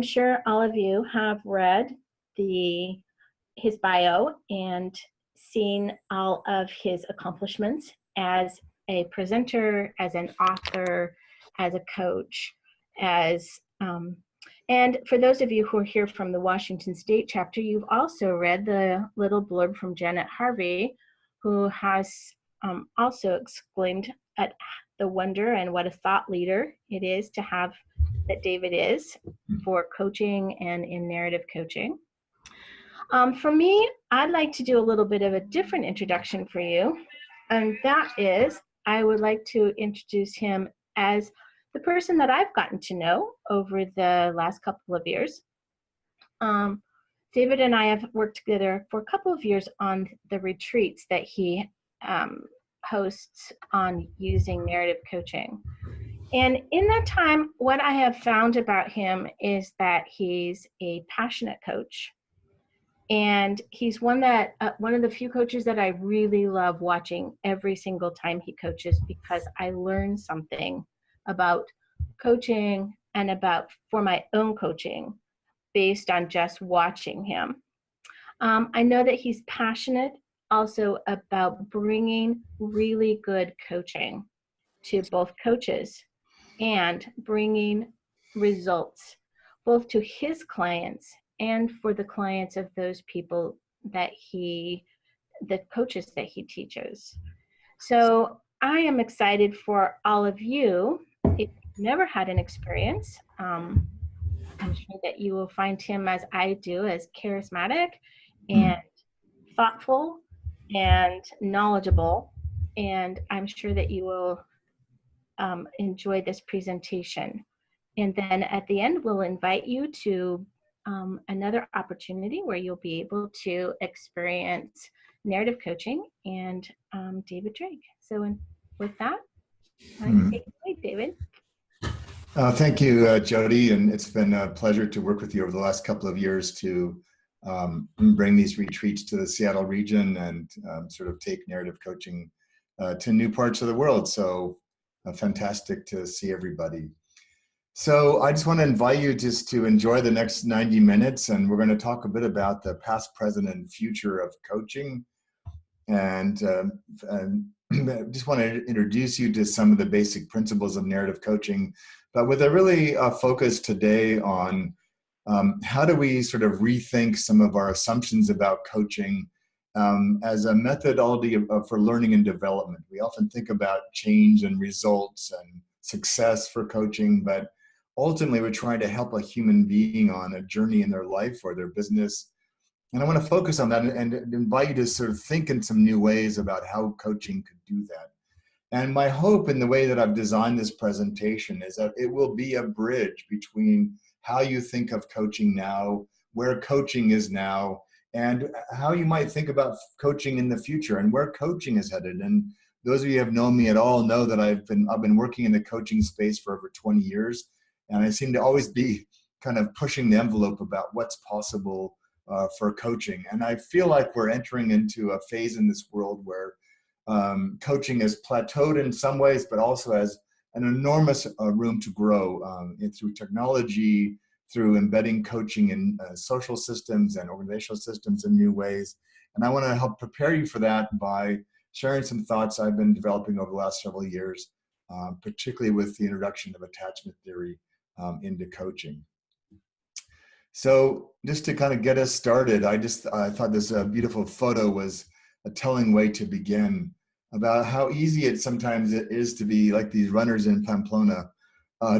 sure all of you have read his bio and seen all of his accomplishments as a presenter, as an author, as a coach, and for those of you who are here from the Washington State chapter, you've also read the little blurb from Janet Harvey, who has also exclaimed at the wonder and what a thought leader it is to have that David is for coaching and in narrative coaching. For me, I'd like to do a little bit of a different introduction for you, and that is I would like to introduce him as the person that I've gotten to know over the last couple of years. David and I have worked together for a couple of years on the retreats that he hosts on using narrative coaching. And in that time, what I have found about him is that he's a passionate coach. And he's one of the few coaches that I really love watching every single time he coaches, because I learn something about coaching and for my own coaching based on just watching him. I know that he's passionate also about bringing really good coaching to both coaches and bringing results both to his clients and for the clients of those people the coaches that he teaches. So I am excited for all of you. If you've never had an experience, I'm sure that you will find him, as I do, as charismatic and thoughtful and knowledgeable. And I'm sure that you will enjoy this presentation. And then at the end, we'll invite you to another opportunity where you'll be able to experience narrative coaching and David Drake. So with that, take it away, David. Thank you, Jody, and it's been a pleasure to work with you over the last couple of years to bring these retreats to the Seattle region and sort of take narrative coaching to new parts of the world. So fantastic to see everybody. So I just want to invite you just to enjoy the next 90 minutes, and we're going to talk a bit about the past, present, and future of coaching. And just want to introduce you to some of the basic principles of narrative coaching, but with a really focus today on how do we sort of rethink some of our assumptions about coaching as a methodology for learning and development. We often think about change and results and success for coaching, but ultimately we're trying to help a human being on a journey in their life or their business. And I want to focus on that and invite you to sort of think in some new ways about how coaching could do that. And my hope in the way that I've designed this presentation is that it will be a bridge between how you think of coaching now, where coaching is now, and how you might think about coaching in the future and where coaching is headed. And those of you who have known me at all know that I've been working in the coaching space for over 20 years. And I seem to always be kind of pushing the envelope about what's possible for coaching. And I feel like we're entering into a phase in this world where coaching is plateaued in some ways, but also has an enormous room to grow through technology, through embedding coaching in social systems and organizational systems in new ways. And I want to help prepare you for that by sharing some thoughts I've been developing over the last several years, particularly with the introduction of attachment theory into coaching. So just to kind of get us started, I thought this beautiful photo was a telling way to begin about how easy it sometimes is to be like these runners in Pamplona,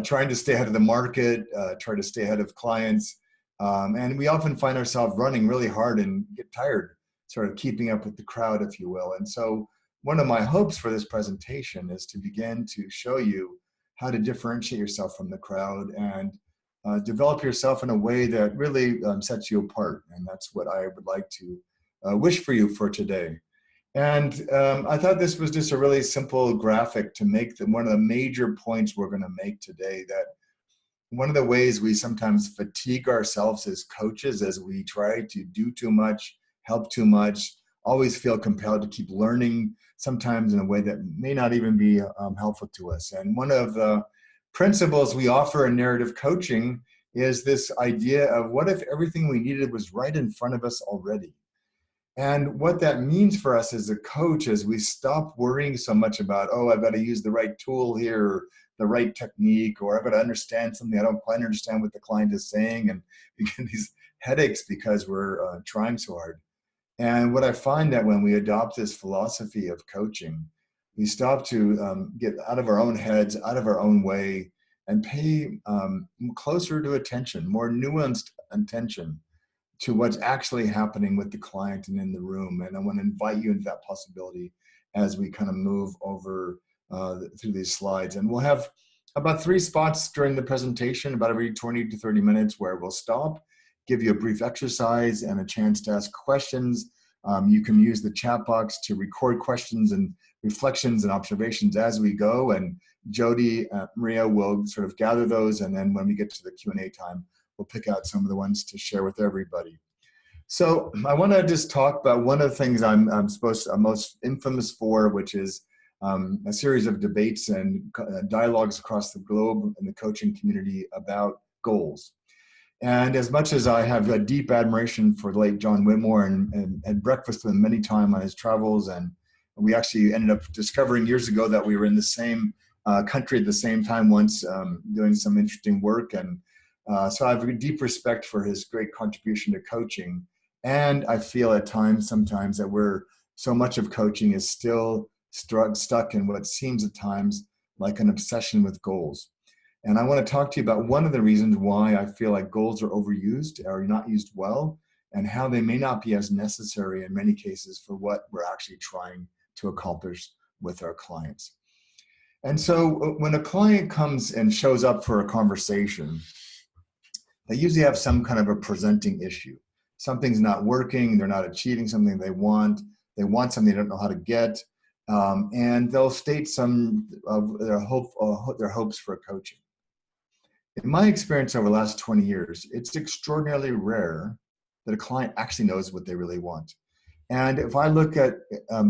trying to stay ahead of the market, try to stay ahead of clients. And we often find ourselves running really hard and get tired, sort of keeping up with the crowd, if you will. And so one of my hopes for this presentation is to begin to show you how to differentiate yourself from the crowd and develop yourself in a way that really sets you apart. And that's what I would like to wish for you for today. And I thought this was just a really simple graphic to make one of the major points we're going to make today, that one of the ways we sometimes fatigue ourselves as coaches as we try to do too much, help too much, always feel compelled to keep learning, sometimes in a way that may not even be helpful to us. And one of the principles we offer in narrative coaching is this idea of what if everything we needed was right in front of us already? And what that means for us as a coach is we stop worrying so much about, oh, I've got to use the right tool here, or the right technique, or I've got to understand something I don't quite understand what the client is saying, and we get these headaches because we're trying so hard. And what I find that when we adopt this philosophy of coaching, we stop to get out of our own heads, out of our own way, and pay closer to attention, more nuanced attention to what's actually happening with the client and in the room. And I want to invite you into that possibility as we kind of move over through these slides. And we'll have about 3 spots during the presentation, about every 20 to 30 minutes, where we'll stop, give you a brief exercise and a chance to ask questions. You can use the chat box to record questions and reflections and observations as we go. And Jody, Maria will sort of gather those. And then when we get to the Q&A time, we'll pick out some of the ones to share with everybody. So I want to just talk about one of the things I'm most infamous for, which is a series of debates and dialogues across the globe in the coaching community about goals. And as much as I have a deep admiration for the late John Whitmore and had breakfast with him many times on his travels, and we actually ended up discovering years ago that we were in the same country at the same time once, doing some interesting work. And so I have a deep respect for his great contribution to coaching. And I feel at times, sometimes, that so much of coaching is still stuck in what seems at times like an obsession with goals. And I want to talk to you about one of the reasons why I feel like goals are overused or not used well, and how they may not be as necessary in many cases for what we're actually trying to accomplish with our clients. And so when a client comes and shows up for a conversation, they usually have some kind of a presenting issue. Something's not working, they're not achieving something they want something they don't know how to get, and they'll state some of their hopes for coaching. In my experience over the last 20 years, it's extraordinarily rare that a client actually knows what they really want. And if I look at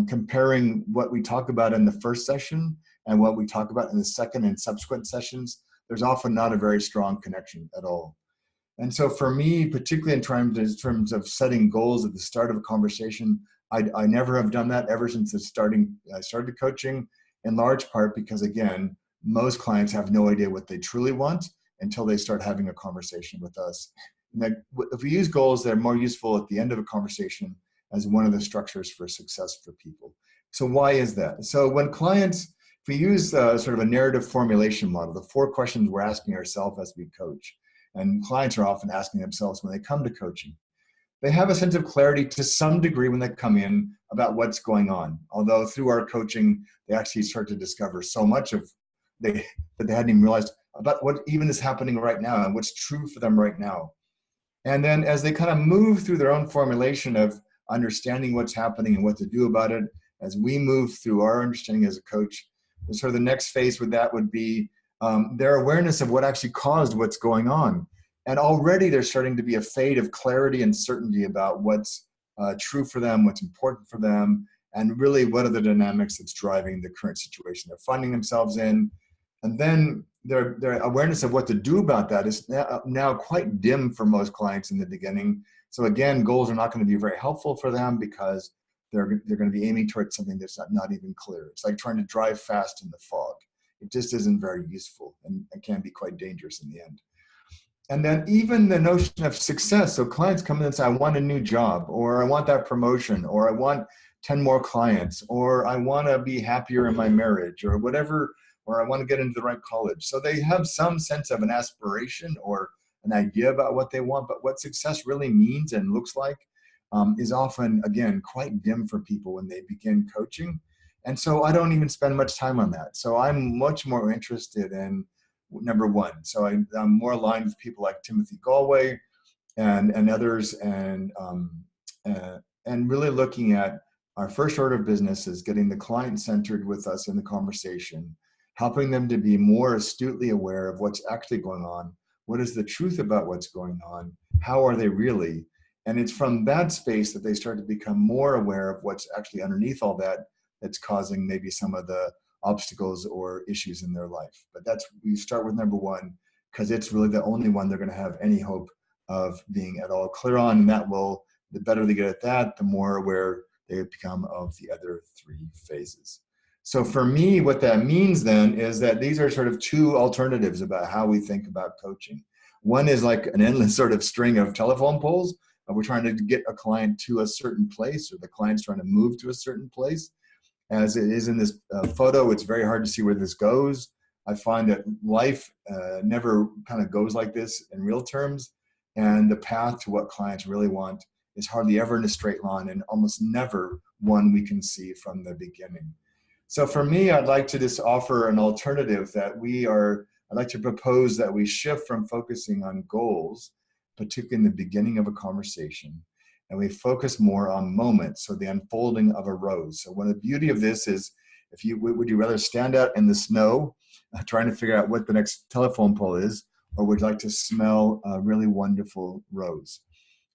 comparing what we talk about in the first session and what we talk about in the second and subsequent sessions, there's often not a very strong connection at all. And so for me, particularly in terms of setting goals at the start of a conversation, I never have done that ever since I started coaching, in large part because, again, most clients have no idea what they truly want until they start having a conversation with us. And if we use goals, they're more useful at the end of a conversation as one of the structures for success for people. So why is that? So when clients, if we use sort of a narrative formulation model, the 4 questions we're asking ourselves as we coach, and clients are often asking themselves when they come to coaching, they have a sense of clarity to some degree when they come in about what's going on. Although through our coaching, they actually start to discover so much that they hadn't even realized about what even is happening right now and what's true for them right now. And then as they kind of move through their own formulation of understanding what's happening and what to do about it, as we move through our understanding as a coach, sort of the next phase with that would be their awareness of what actually caused what's going on. And already there's starting to be a fade of clarity and certainty about what's true for them, what's important for them, and really what are the dynamics that's driving the current situation they're finding themselves in. And then their awareness of what to do about that is now quite dim for most clients in the beginning. So again, goals are not going to be very helpful for them because they're going to be aiming towards something that's not even clear. It's like trying to drive fast in the fog. It just isn't very useful and can be quite dangerous in the end. And then even the notion of success. So clients come in and say, I want a new job, or I want that promotion, or I want 10 more clients, or I want to be happier in my marriage, or whatever, or I want to get into the right college. So they have some sense of an aspiration or an idea about what they want, but what success really means and looks like is often, again, quite dim for people when they begin coaching. And so I don't even spend much time on that. So I'm much more interested in number one. So I'm more aligned with people like Timothy Galway and others, and really looking at our first order of business is getting the client centered with us in the conversation, helping them to be more astutely aware of what's actually going on. What is the truth about what's going on? How are they really? And it's from that space that they start to become more aware of what's actually underneath all that that's causing maybe some of the obstacles or issues in their life. But we start with number one, because it's really the only one they're going to have any hope of being at all clear on. And that will, the better they get at that, the more aware they become of the other three phases. So for me, what that means then is that these are sort of two alternatives about how we think about coaching. One is like an endless sort of string of telephone poles. We're trying to get a client to a certain place, or the client's trying to move to a certain place. As it is in this photo, it's very hard to see where this goes. I find that life never kind of goes like this in real terms, and the path to what clients really want is hardly ever in a straight line, and almost never one we can see from the beginning. So for me, I'd like to just offer an alternative that I'd like to propose that we shift from focusing on goals, particularly in the beginning of a conversation, and we focus more on moments, so the unfolding of a rose. So one of the beauty of this is, would you rather stand out in the snow trying to figure out what the next telephone pole is, or would you like to smell a really wonderful rose?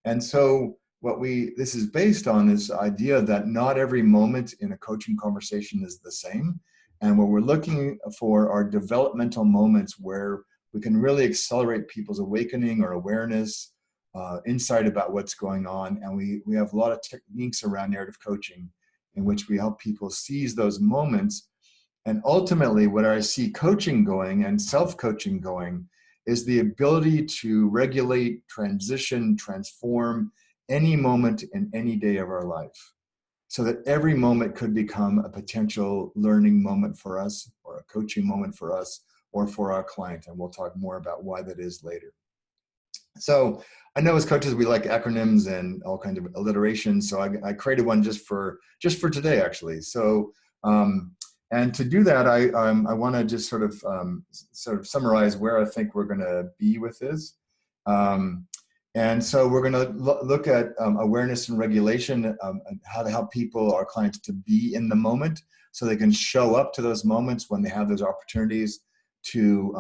And so this is based on this idea that not every moment in a coaching conversation is the same. And what we're looking for are developmental moments where we can really accelerate people's awakening or awareness, insight about what's going on. And we have a lot of techniques around narrative coaching in which we help people seize those moments. And ultimately, where I see coaching going and self-coaching going is the ability to regulate, transition, transform any moment in any day of our life, so that every moment could become a potential learning moment for us, or a coaching moment for us, or for our client. And we'll talk more about why that is later. So I know as coaches, we like acronyms and all kinds of alliterations. So I created one just for today, actually. So, and to do that, I want to just sort of summarize where I think we're going to be with this. And so we're going to look at awareness and regulation, and how to help people, our clients, to be in the moment, so they can show up to those moments when they have those opportunities to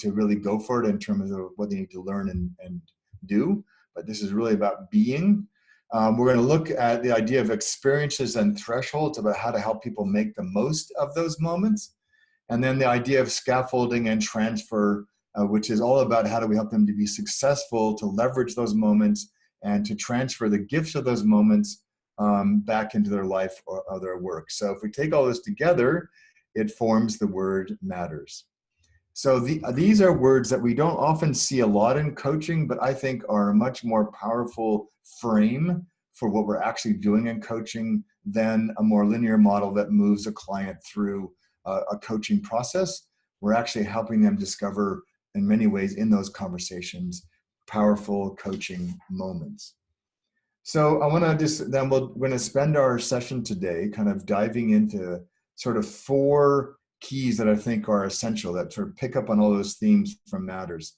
really go for it in terms of what they need to learn and do. But this is really about being. We're going to look at the idea of experiences and thresholds, about how to help people make the most of those moments. And then the idea of scaffolding and transfer, which is all about how do we help them to be successful, to leverage those moments, and to transfer the gifts of those moments back into their life or their work. So if we take all this together, it forms the word matters. So these are words that we don't often see a lot in coaching, but I think are a much more powerful frame for what we're actually doing in coaching than a more linear model that moves a client through a coaching process. We're actually helping them discover, in many ways, in those conversations, powerful coaching moments. So I want to we're going to spend our session today kind of diving into sort of 4 keys that I think are essential, that sort of pick up on all those themes from Matters.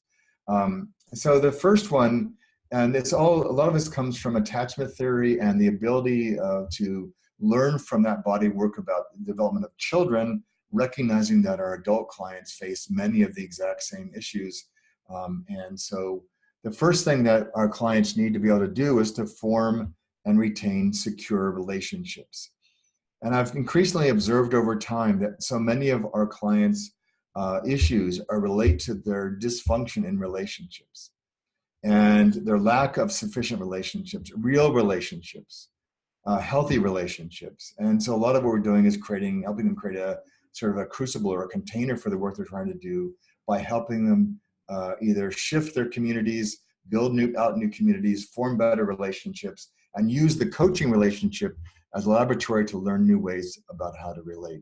So the first one, and a lot of this comes from attachment theory and the ability to learn from that body work about the development of children, recognizing that our adult clients face many of the exact same issues. And so the first thing that our clients need to be able to do is to form and retain secure relationships. And I've increasingly observed over time that so many of our clients' issues relate to their dysfunction in relationships and their lack of sufficient relationships, real relationships, healthy relationships. And so a lot of what we're doing is helping them create a sort of a crucible or a container for the work they're trying to do, by helping them either shift their communities, build out new communities, form better relationships, and use the coaching relationship as a laboratory to learn new ways about how to relate.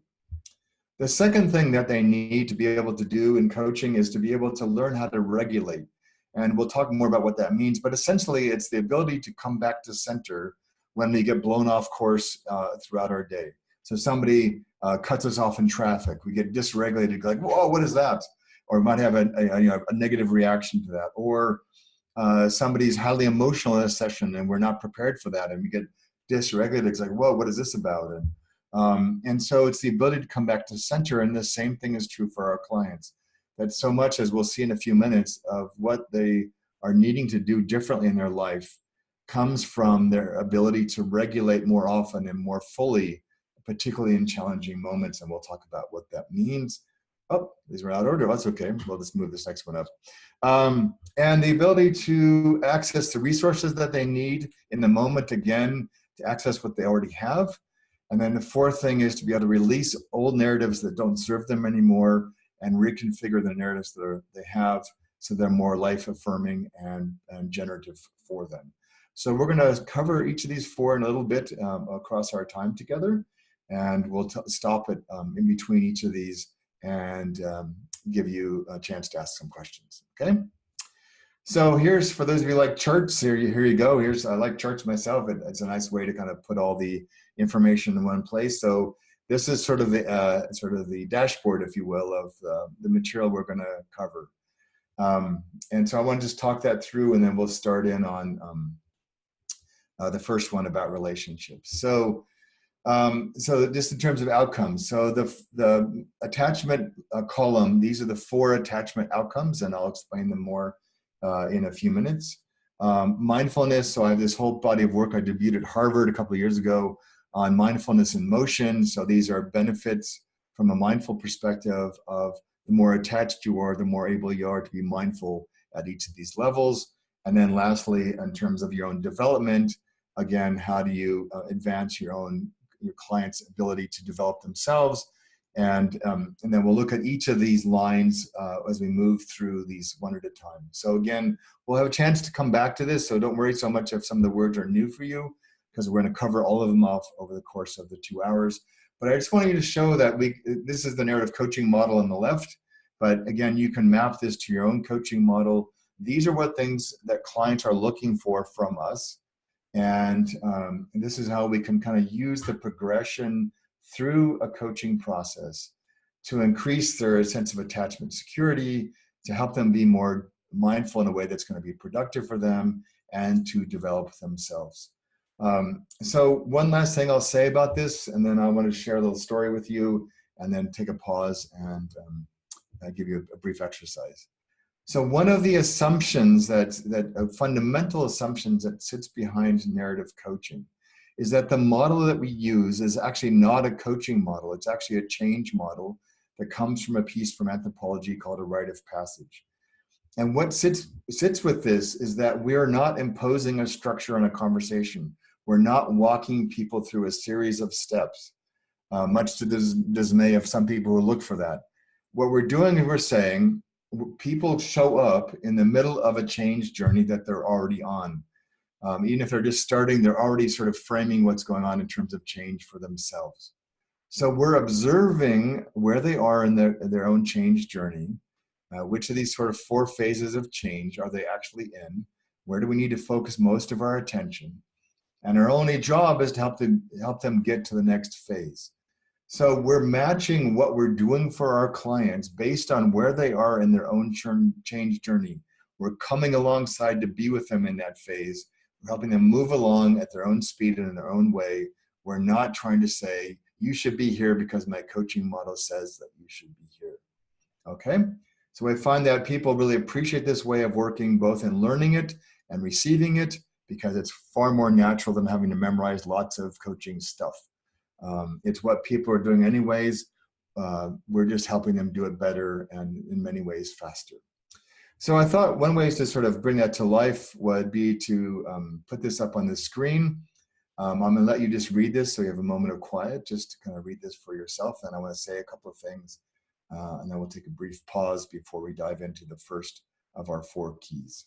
The second thing that they need to be able to do in coaching is to be able to learn how to regulate. And we'll talk more about what that means, but essentially it's the ability to come back to center when we get blown off course throughout our day. So somebody cuts us off in traffic, we get dysregulated, like, whoa, what is that? Or we might have a negative reaction to that. Or somebody's highly emotional in a session and we're not prepared for that, and we get dysregulated. It's like, whoa, what is this about? And so it's the ability to come back to center. And the same thing is true for our clients. That so much, as we'll see in a few minutes, of what they are needing to do differently in their life comes from their ability to regulate more often and more fully, particularly in challenging moments. And we'll talk about what that means. Oh, these were out of order. That's okay. We'll just move this next one up. And the ability to access the resources that they need in the moment, again, to access what they already have. And then the fourth thing is to be able to release old narratives that don't serve them anymore and reconfigure the narratives that they have so they're more life-affirming and generative for them. So we're going to cover each of these four in a little bit across our time together, and we'll stop it in between each of these and give you a chance to ask some questions, okay? So here's, for those of you who like charts, here you go. I like charts myself. It's a nice way to kind of put all the information in one place. So this is sort of the dashboard, if you will, of the material we're going to cover. And so I want to just talk that through, and then we'll start in on the first one about relationships. So just in terms of outcomes, so the attachment column, these are the 4 attachment outcomes, and I'll explain them more in a few minutes. Mindfulness, so I have this whole body of work I debuted at Harvard a couple of years ago on mindfulness in motion. So these are benefits from a mindful perspective of the more attached you are, the more able you are to be mindful at each of these levels. And then lastly, in terms of your own development, again, how do you advance your client's ability to develop themselves? And then we'll look at each of these lines as we move through these one at a time. So again, we'll have a chance to come back to this, so don't worry so much if some of the words are new for you, because we're going to cover all of them off over the course of the 2 hours. But I just want you to show that this is the narrative coaching model on the left, but again, you can map this to your own coaching model. These are what things that clients are looking for from us. And this is how we can kind of use the progression through a coaching process to increase their sense of attachment security, to help them be more mindful in a way that's going to be productive for them, and to develop themselves. So one last thing I'll say about this, and then I want to share a little story with you, and then take a pause and give you a brief exercise. So one of the assumptions fundamental assumptions that sits behind narrative coaching is that the model that we use is actually not a coaching model. It's actually a change model that comes from a piece from anthropology called a rite of passage. And what sits with this is that we are not imposing a structure on a conversation. We're not walking people through a series of steps, much to the dismay of some people who look for that. What we're doing is we're saying people show up in the middle of a change journey that they're already on. Even if they're just starting, they're already sort of framing what's going on in terms of change for themselves. So we're observing where they are in their own change journey. Which of these sort of 4 phases of change are they actually in? Where do we need to focus most of our attention? And our only job is to help them get to the next phase. So we're matching what we're doing for our clients based on where they are in their own change journey. We're coming alongside to be with them in that phase. We're helping them move along at their own speed and in their own way. We're not trying to say, you should be here because my coaching model says that you should be here. Okay? So I find that people really appreciate this way of working, both in learning it and receiving it, because it's far more natural than having to memorize lots of coaching stuff. It's what people are doing anyways. We're just helping them do it better and in many ways faster. So I thought one way to sort of bring that to life would be to put this up on the screen. I'm going to let you just read this so you have a moment of quiet, just to kind of read this for yourself. And I want to say a couple of things, and then we'll take a brief pause before we dive into the first of our 4 keys.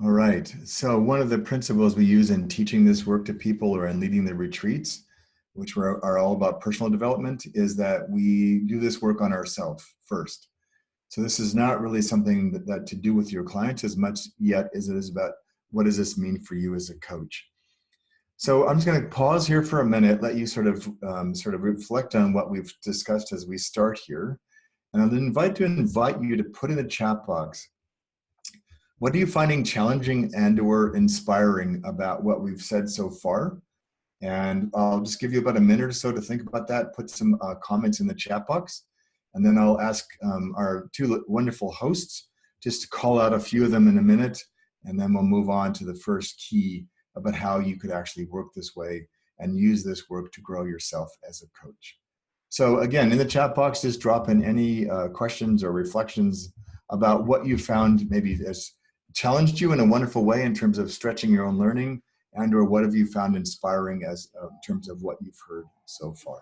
All right. So one of the principles we use in teaching this work to people or in leading the retreats, which are all about personal development, is that we do this work on ourselves first. So this is not really something that to do with your clients as much yet as it is about what does this mean for you as a coach. So I'm just going to pause here for a minute, let you sort of reflect on what we've discussed as we start here. And I'll invite you to put in the chat box, what are you finding challenging and or inspiring about what we've said so far? And I'll just give you about a minute or so to think about that, put some comments in the chat box. And then I'll ask our two wonderful hosts just to call out a few of them in a minute. And then we'll move on to the first key about how you could actually work this way and use this work to grow yourself as a coach. So again, in the chat box, just drop in any questions or reflections about what you found maybe has challenged you in a wonderful way in terms of stretching your own learning, and or what have you found inspiring as in terms of what you've heard so far.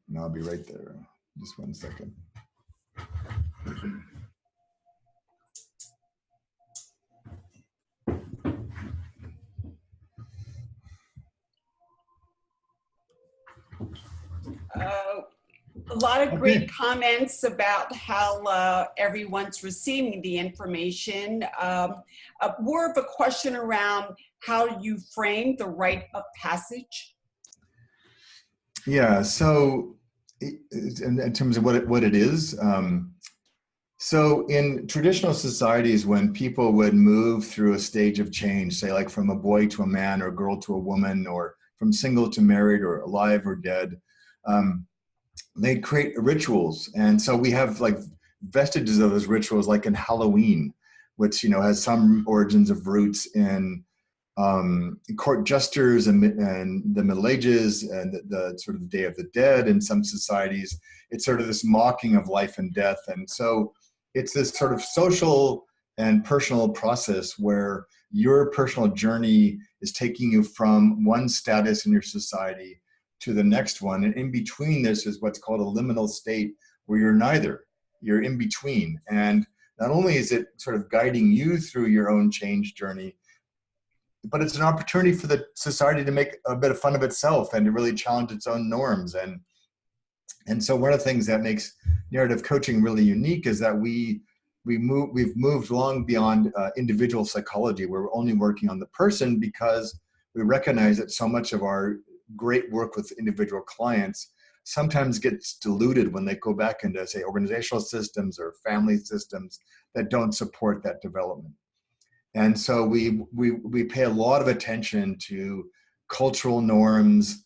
And I'll be right there. Just 1 second. A lot of great comments about how everyone's receiving the information. More of a question around how you frame the rite of passage. Yeah, so in terms of what it is, so in traditional societies, when people would move through a stage of change, say like from a boy to a man or a girl to a woman, or from single to married or alive or dead, they'd create rituals. And so we have like vestiges of those rituals, like in Halloween, which, you know, has some origins of roots in court jesters and the Middle Ages and the sort of Day of the Dead. In some societies, it's sort of this mocking of life and death. And so it's this sort of social and personal process where your personal journey is taking you from one status in your society to the next one. And in between this is what's called a liminal state, where you're neither, you're in between. And not only is it sort of guiding you through your own change journey, but it's an opportunity for the society to make a bit of fun of itself and to really challenge its own norms. And so one of the things that makes narrative coaching really unique is that we've moved long beyond individual psychology. We're only working on the person because we recognize that so much of our great work with individual clients sometimes gets diluted when they go back into, say, organizational systems or family systems that don't support that development. And so we pay a lot of attention to cultural norms,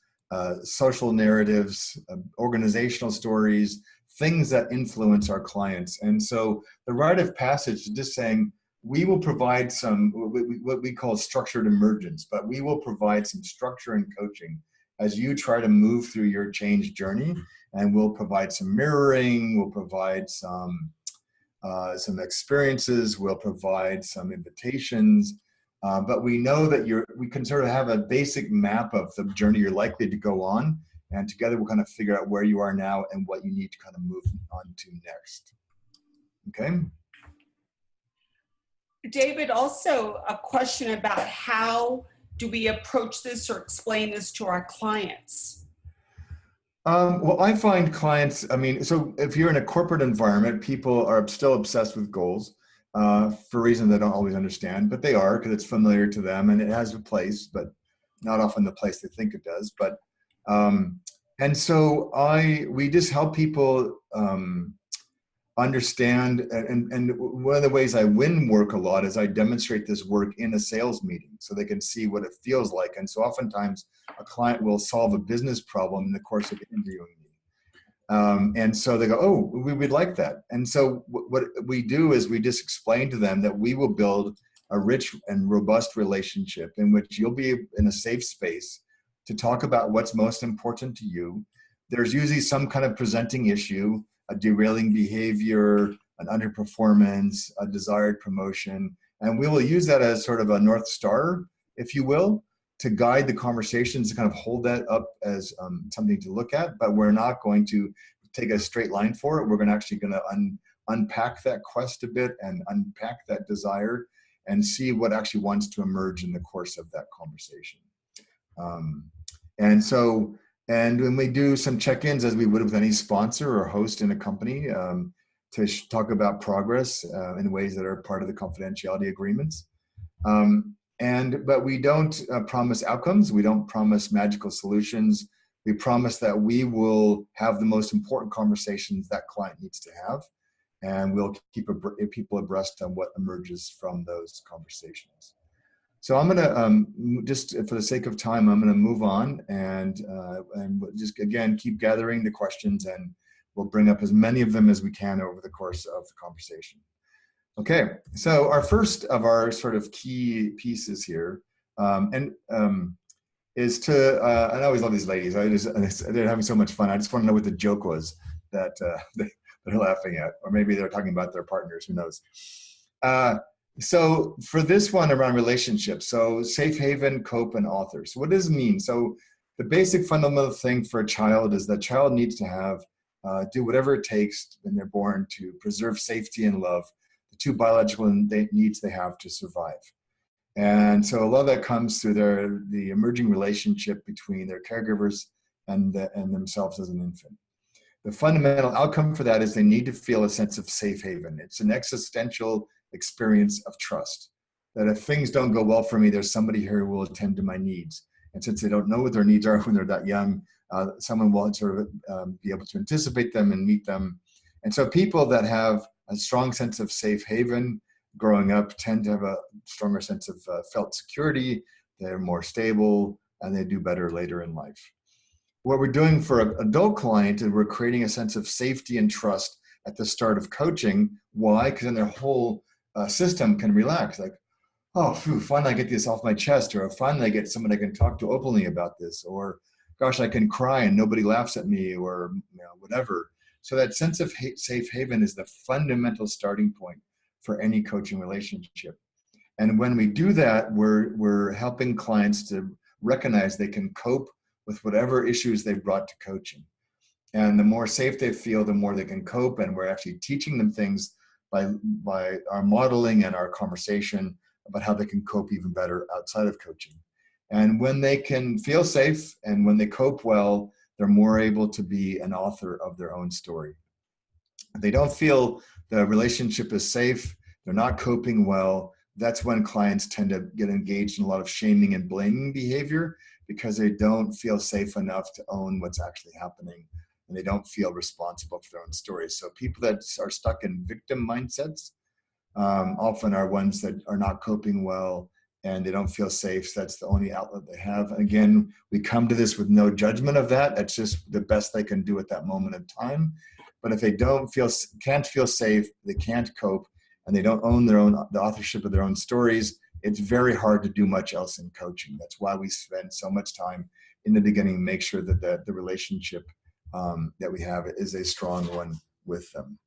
social narratives, organizational stories, things that influence our clients. And so the rite of passage is just saying, we will provide some, what we call structured emergence, but we will provide some structure and coaching as you try to move through your change journey. And we'll provide some mirroring, we'll provide some experiences, we'll provide some invitations, but we know that we can sort of have a basic map of the journey you're likely to go on, and together we'll kind of figure out where you are now and what you need to kind of move on to next. Okay? David, also a question about how do we approach this or explain this to our clients? Well, I find clients, I mean, so if you're in a corporate environment, people are still obsessed with goals for reasons they don't always understand, but they are, because it's familiar to them and it has a place, but not often the place they think it does. But and so we just help people understand, and one of the ways I win work a lot is I demonstrate this work in a sales meeting so they can see what it feels like. And so oftentimes a client will solve a business problem in the course of interviewing me. And so they go, oh, we would like that. And so what we do is we just explain to them that we will build a rich and robust relationship in which you'll be in a safe space to talk about what's most important to you. There's usually some kind of presenting issue, a derailing behavior, an underperformance, a desired promotion. And we will use that as sort of a North Star, if you will, to guide the conversations, to kind of hold that up as something to look at, but we're not going to take a straight line for it. We're actually going to unpack that quest a bit and unpack that desire and see what actually wants to emerge in the course of that conversation. And so And when we do some check-ins, as we would with any sponsor or host in a company, to talk about progress in ways that are part of the confidentiality agreements. But we don't promise outcomes. We don't promise magical solutions. We promise that we will have the most important conversations that client needs to have, and we'll keep people abreast on what emerges from those conversations. So I'm going to, just for the sake of time, I'm going to move on and just, again, keep gathering the questions, and we'll bring up as many of them as we can over the course of the conversation. Okay, so our first of our sort of key pieces here, is to, I always love these ladies. They're having so much fun. I just want to know what the joke was that they're laughing at, or maybe they're talking about their partners, who knows. So for this one around relationships, so safe haven, cope, and author. So what does it mean? So the basic fundamental thing for a child is that child needs to have, do whatever it takes when they're born to preserve safety and love, the two biological needs they have to survive. And so a lot of that comes through the emerging relationship between their caregivers and themselves as an infant. The fundamental outcome for that is they need to feel a sense of safe haven. It's an existential experience of trust, that if things don't go well for me, there's somebody here who will attend to my needs. And since they don't know what their needs are when they're that young, someone will sort of be able to anticipate them and meet them. And so people that have a strong sense of safe haven growing up tend to have a stronger sense of felt security, they're more stable, and they do better later in life. What we're doing for an adult client is we're creating a sense of safety and trust at the start of coaching. Why? Because then their whole system can relax. Like, oh, phew, finally I get this off my chest, or finally I get someone I can talk to openly about this, or gosh, I can cry and nobody laughs at me, or whatever. So that sense of safe haven is the fundamental starting point for any coaching relationship. And when we do that, we're helping clients to recognize they can cope with whatever issues they've brought to coaching. And the more safe they feel, the more they can cope. And we're actually teaching them things by our modeling and our conversation about how they can cope even better outside of coaching. And when they can feel safe and when they cope well, they're more able to be an author of their own story. If they don't feel the relationship is safe, they're not coping well, that's when clients tend to get engaged in a lot of shaming and blaming behavior, because they don't feel safe enough to own what's actually happening, and they don't feel responsible for their own stories. So people that are stuck in victim mindsets often are ones that are not coping well, and they don't feel safe. So that's the only outlet they have. And again, we come to this with no judgment of that. That's just the best they can do at that moment in time. But if they can't feel safe, they can't cope, and they don't own the authorship of their own stories, it's very hard to do much else in coaching. That's why we spend so much time in the beginning, make sure that the relationship that we have is a strong one with them.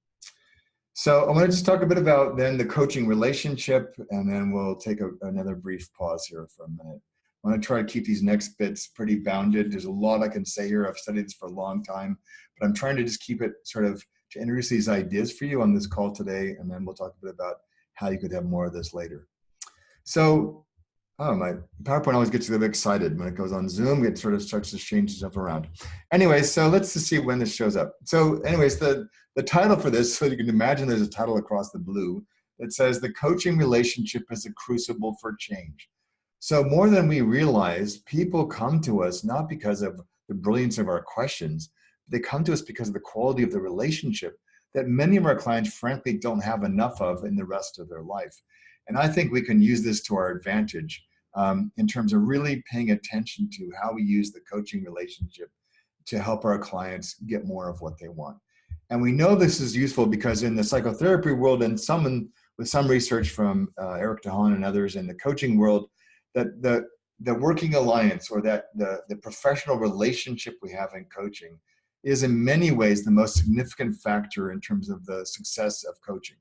So I want to just talk a bit about then the coaching relationship, and then we'll take another brief pause here for a minute. I want to try to keep these next bits pretty bounded. There's a lot I can say here. I've studied this for a long time, but I'm trying to just keep it sort of to introduce these ideas for you on this call today, and then we'll talk a bit about how you could have more of this later. So, my PowerPoint always gets a little bit excited when it goes on Zoom. It sort of starts to change stuff around. Anyway, so let's just see when this shows up. So anyways, the title for this, so you can imagine there's a title across the blue that says the coaching relationship is a crucible for change. So more than we realize, people come to us not because of the brilliance of our questions, they come to us because of the quality of the relationship that many of our clients frankly don't have enough of in the rest of their life. And I think we can use this to our advantage in terms of really paying attention to how we use the coaching relationship to help our clients get more of what they want. And we know this is useful because in the psychotherapy world, and with some research from Eric DeHaan and others in the coaching world, that the working alliance, or that the professional relationship we have in coaching, is in many ways the most significant factor in terms of the success of coaching.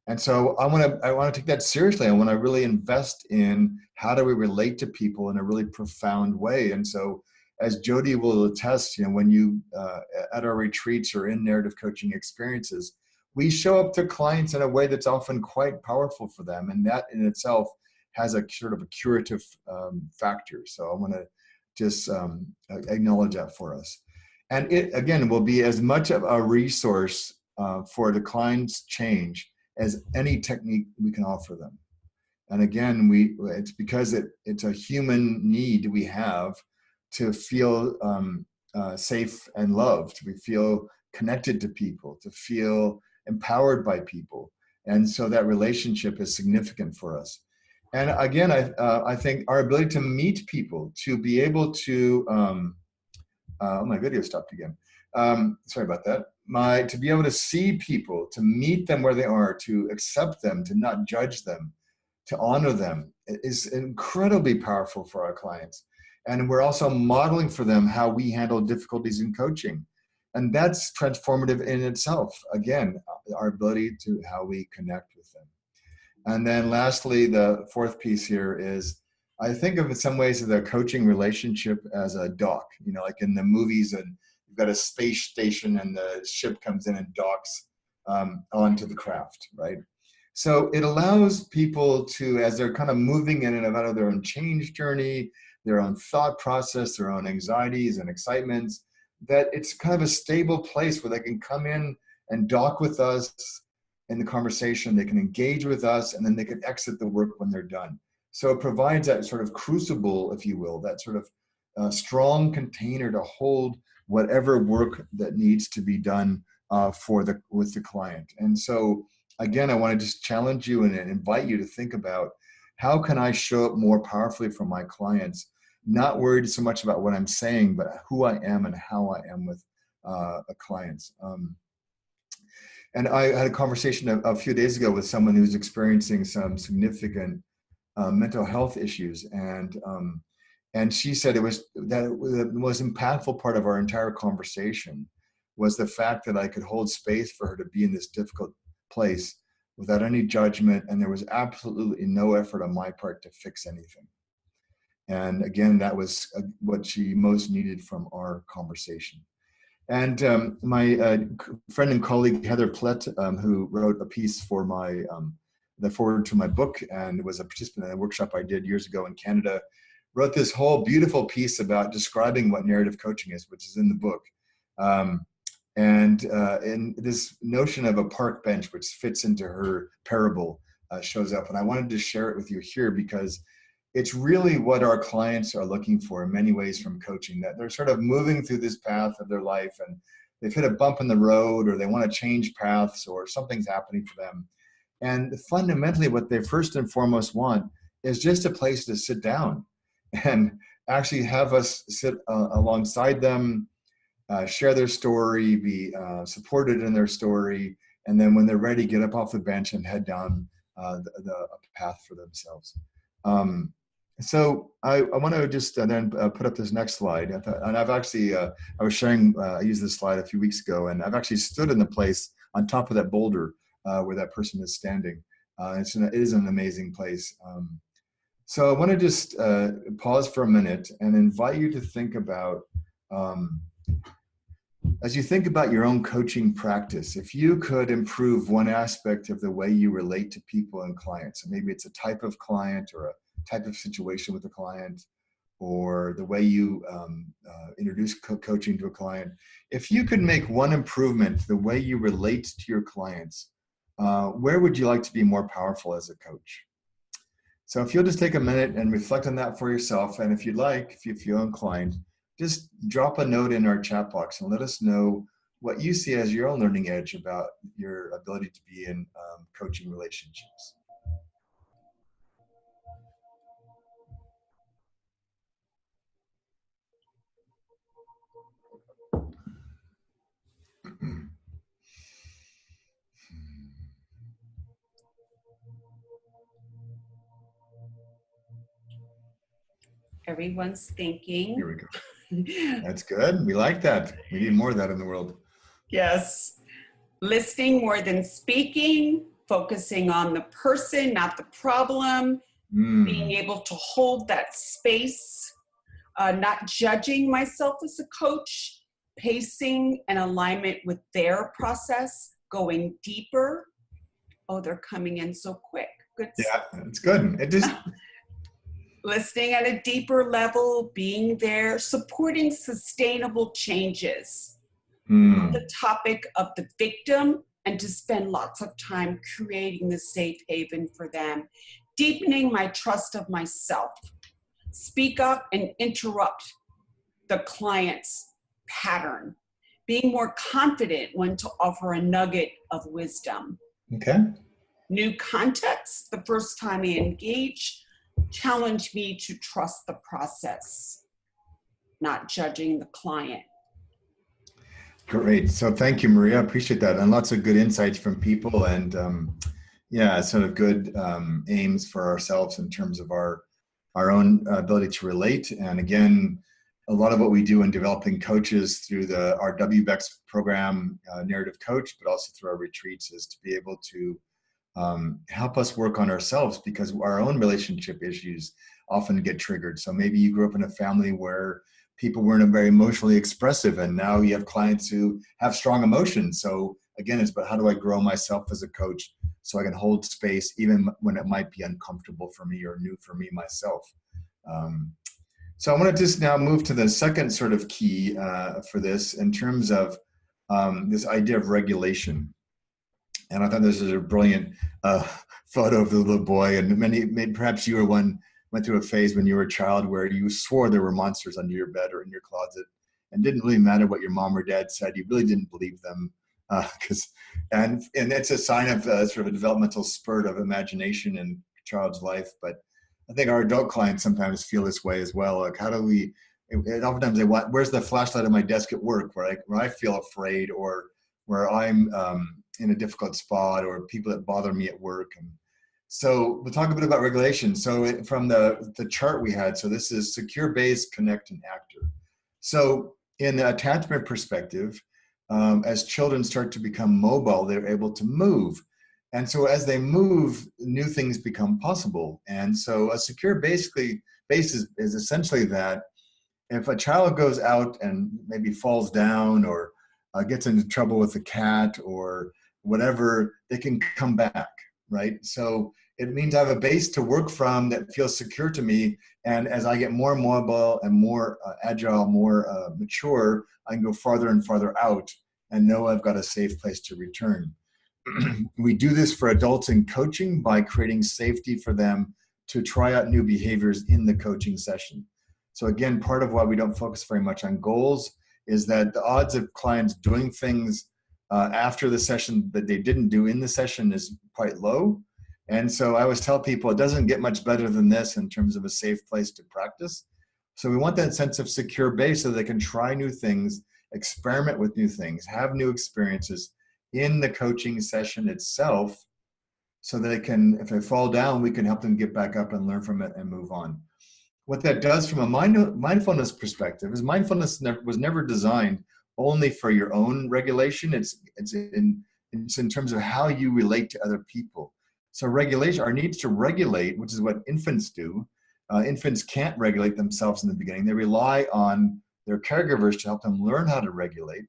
And so I want to take that seriously. I want to really invest in how do we relate to people in a really profound way. And so, as Jody will attest, when you at our retreats or in narrative coaching experiences, we show up to clients in a way that's often quite powerful for them, and that in itself has a sort of a curative factor. So I want to just acknowledge that for us. And it, again, will be as much of a resource for the client's change as any technique we can offer them. And again, it's because it's a human need we have to feel safe and loved. We feel connected to people, to feel empowered by people. And so that relationship is significant for us. And again, I think our ability to meet people, to be able to, oh, my video stopped again. Sorry about that. To be able to see people, to meet them where they are, to accept them, to not judge them, to honor them is incredibly powerful for our clients. And we're also modeling for them how we handle difficulties in coaching. And that's transformative in itself. Again, our ability to how we connect with them. And then lastly, the fourth piece here is, I think of in some ways the coaching relationship as a dock, like in the movies, and you've got a space station and the ship comes in and docks onto the craft, right? So it allows people to, as they're kind of moving in and out of their own change journey, their own thought process, their own anxieties and excitements, that it's kind of a stable place where they can come in and dock with us in the conversation, they can engage with us, and then they can exit the work when they're done. So it provides that sort of crucible, if you will, that sort of strong container to hold whatever work that needs to be done with the client. And so, again, I want to just challenge you and invite you to think about, how can I show up more powerfully for my clients, not worried so much about what I'm saying, but who I am and how I am with clients. And I had a conversation a few days ago with someone who's experiencing some significant mental health issues, and she said the most impactful part of our entire conversation was the fact that I could hold space for her to be in this difficult place without any judgment, and there was absolutely no effort on my part to fix anything. And again, that was what she most needed from our conversation. And my friend and colleague Heather Plett, who wrote a piece for the forward to my book and was a participant in a workshop I did years ago in Canada, wrote this whole beautiful piece about describing what narrative coaching is, which is in the book. And in this notion of a park bench, which fits into her parable, shows up. And I wanted to share it with you here because it's really what our clients are looking for in many ways from coaching, that they're sort of moving through this path of their life and they've hit a bump in the road, or they want to change paths, or something's happening for them. And fundamentally, what they first and foremost want is just a place to sit down and actually have us sit alongside them, share their story, be supported in their story, and then when they're ready, get up off the bench and head down the path for themselves. So I want to just then put up this next slide. And I've actually, I was sharing, I used this slide a few weeks ago, and I've actually stood in the place on top of that boulder where that person is standing. It is an amazing place. So I want to just pause for a minute and invite you to think about, as you think about your own coaching practice, if you could improve one aspect of the way you relate to people and clients, so maybe it's a type of client or a type of situation with a client, or the way you introduce coaching to a client, if you could make one improvement to the way you relate to your clients, where would you like to be more powerful as a coach? So if you'll just take a minute and reflect on that for yourself, and if you'd like, if you feel inclined, just drop a note in our chat box and let us know what you see as your own learning edge about your ability to be in coaching relationships. Everyone's thinking. Here we go. That's good. We like that. We need more of that in the world. Yes. Listening more than speaking, focusing on the person, not the problem, being able to hold that space, not judging myself as a coach, pacing and alignment with their process, going deeper. Oh, they're coming in so quick. Good. Yeah, it's good. It just, listening at a deeper level, being there, supporting sustainable changes on the topic of the victim, and to spend lots of time creating the safe haven for them, deepening my trust of myself, speak up and interrupt the client's pattern, being more confident when to offer a nugget of wisdom. Okay. New context, the first time I engage, challenge me to trust the process, not judging the client. Great. So thank you, Maria. I appreciate that. And lots of good insights from people, and yeah, sort of good aims for ourselves in terms of our own ability to relate. And again, a lot of what we do in developing coaches through our WBEX program, Narrative Coach, but also through our retreats, is to be able to help us work on ourselves, because our own relationship issues often get triggered. So maybe you grew up in a family where people weren't very emotionally expressive, and now you have clients who have strong emotions. So again, it's about how do I grow myself as a coach so I can hold space even when it might be uncomfortable for me or new for me myself. So I want to just now move to the second sort of key for this in terms of this idea of regulation. And I thought this is a brilliant photo of the little boy, and maybe perhaps you went through a phase when you were a child where you swore there were monsters under your bed or in your closet, and didn't really matter what your mom or dad said. You really didn't believe them, and it's a sign of sort of a developmental spurt of imagination in a child's life. But I think our adult clients sometimes feel this way as well. Like, how do we? Oftentimes they want, where's the flashlight on my desk at work where I feel afraid, or where I'm in a difficult spot, or people that bother me at work. And so we'll talk a bit about regulation. So from the chart we had, so this is secure, base, connect, and actor. So in the attachment perspective, as children start to become mobile, they're able to move. And so as they move, new things become possible. And so a secure base is essentially that if a child goes out and maybe falls down, or gets into trouble with the cat or whatever, they can come back, right? So it means I have a base to work from that feels secure to me. And as I get more mobile and more agile, more mature, I can go farther and farther out and know I've got a safe place to return. We do this for adults in coaching by creating safety for them to try out new behaviors in the coaching session. So again, part of why we don't focus very much on goals is that the odds of clients doing things after the session that they didn't do in the session is quite low. And so I always tell people it doesn't get much better than this in terms of a safe place to practice. So we want that sense of secure base so they can try new things, experiment with new things, have new experiences in the coaching session itself, so that they can, if they fall down, we can help them get back up and learn from it and move on. What that does from a mindfulness perspective is mindfulness was never designed only for your own regulation. It's in terms of how you relate to other people. So regulation, our needs to regulate, which is what infants do. Infants can't regulate themselves in the beginning. They rely on their caregivers to help them learn how to regulate.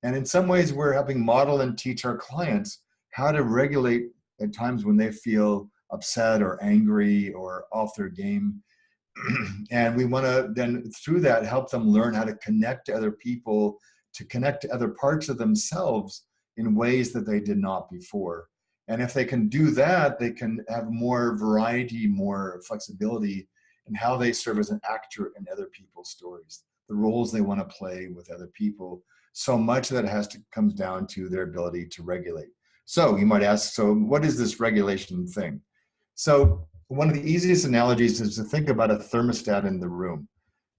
And in some ways, we're helping model and teach our clients how to regulate at times when they feel upset or angry or off their game. And we want to then, through that, help them learn how to connect to other people, to connect to other parts of themselves in ways that they did not before. And if they can do that, they can have more variety, more flexibility in how they serve as an actor in other people's stories, the roles they want to play with other people. So much that comes down to their ability to regulate. So you might ask, so what is this regulation thing? So one of the easiest analogies is to think about a thermostat in the room.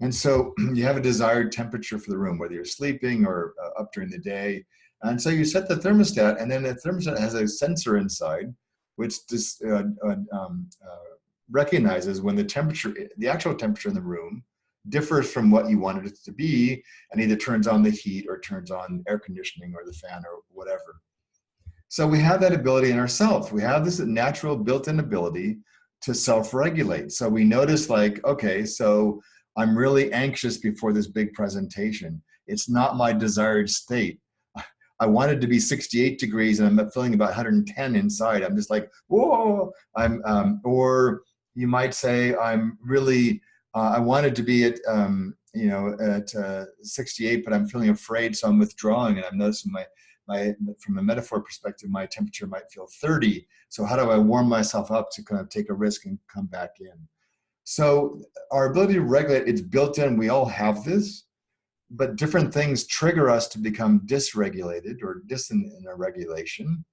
And so you have a desired temperature for the room, whether you're sleeping or up during the day. And so you set the thermostat, and then the thermostat has a sensor inside, which just recognizes when the actual temperature in the room differs from what you wanted it to be, and either turns on the heat or turns on air conditioning or the fan or whatever. So we have that ability in ourselves. We have this natural built-in ability to self-regulate. So we notice, like, okay, so I'm really anxious before this big presentation. It's not my desired state. I wanted to be 68 degrees and I'm feeling about 110 inside. I'm just like, whoa, or You might say, I'm really, I wanted to be at, at 68, but I'm feeling afraid, so I'm withdrawing, and I'm noticing from a metaphor perspective, my temperature might feel 30. So how do I warm myself up to kind of take a risk and come back in? So our ability to regulate, it's built in. We all have this, but different things trigger us to become dysregulated or dissonant in our regulation.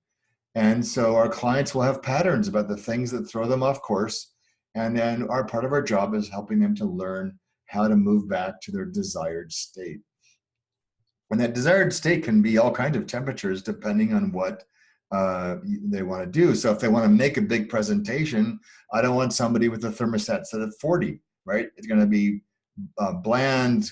And so our clients will have patterns about the things that throw them off course. And then part of our job is helping them to learn how to move back to their desired state. And that desired state can be all kinds of temperatures depending on what they want to do. So if they want to make a big presentation, I don't want somebody with a thermostat set at 40, right? It's going to be bland,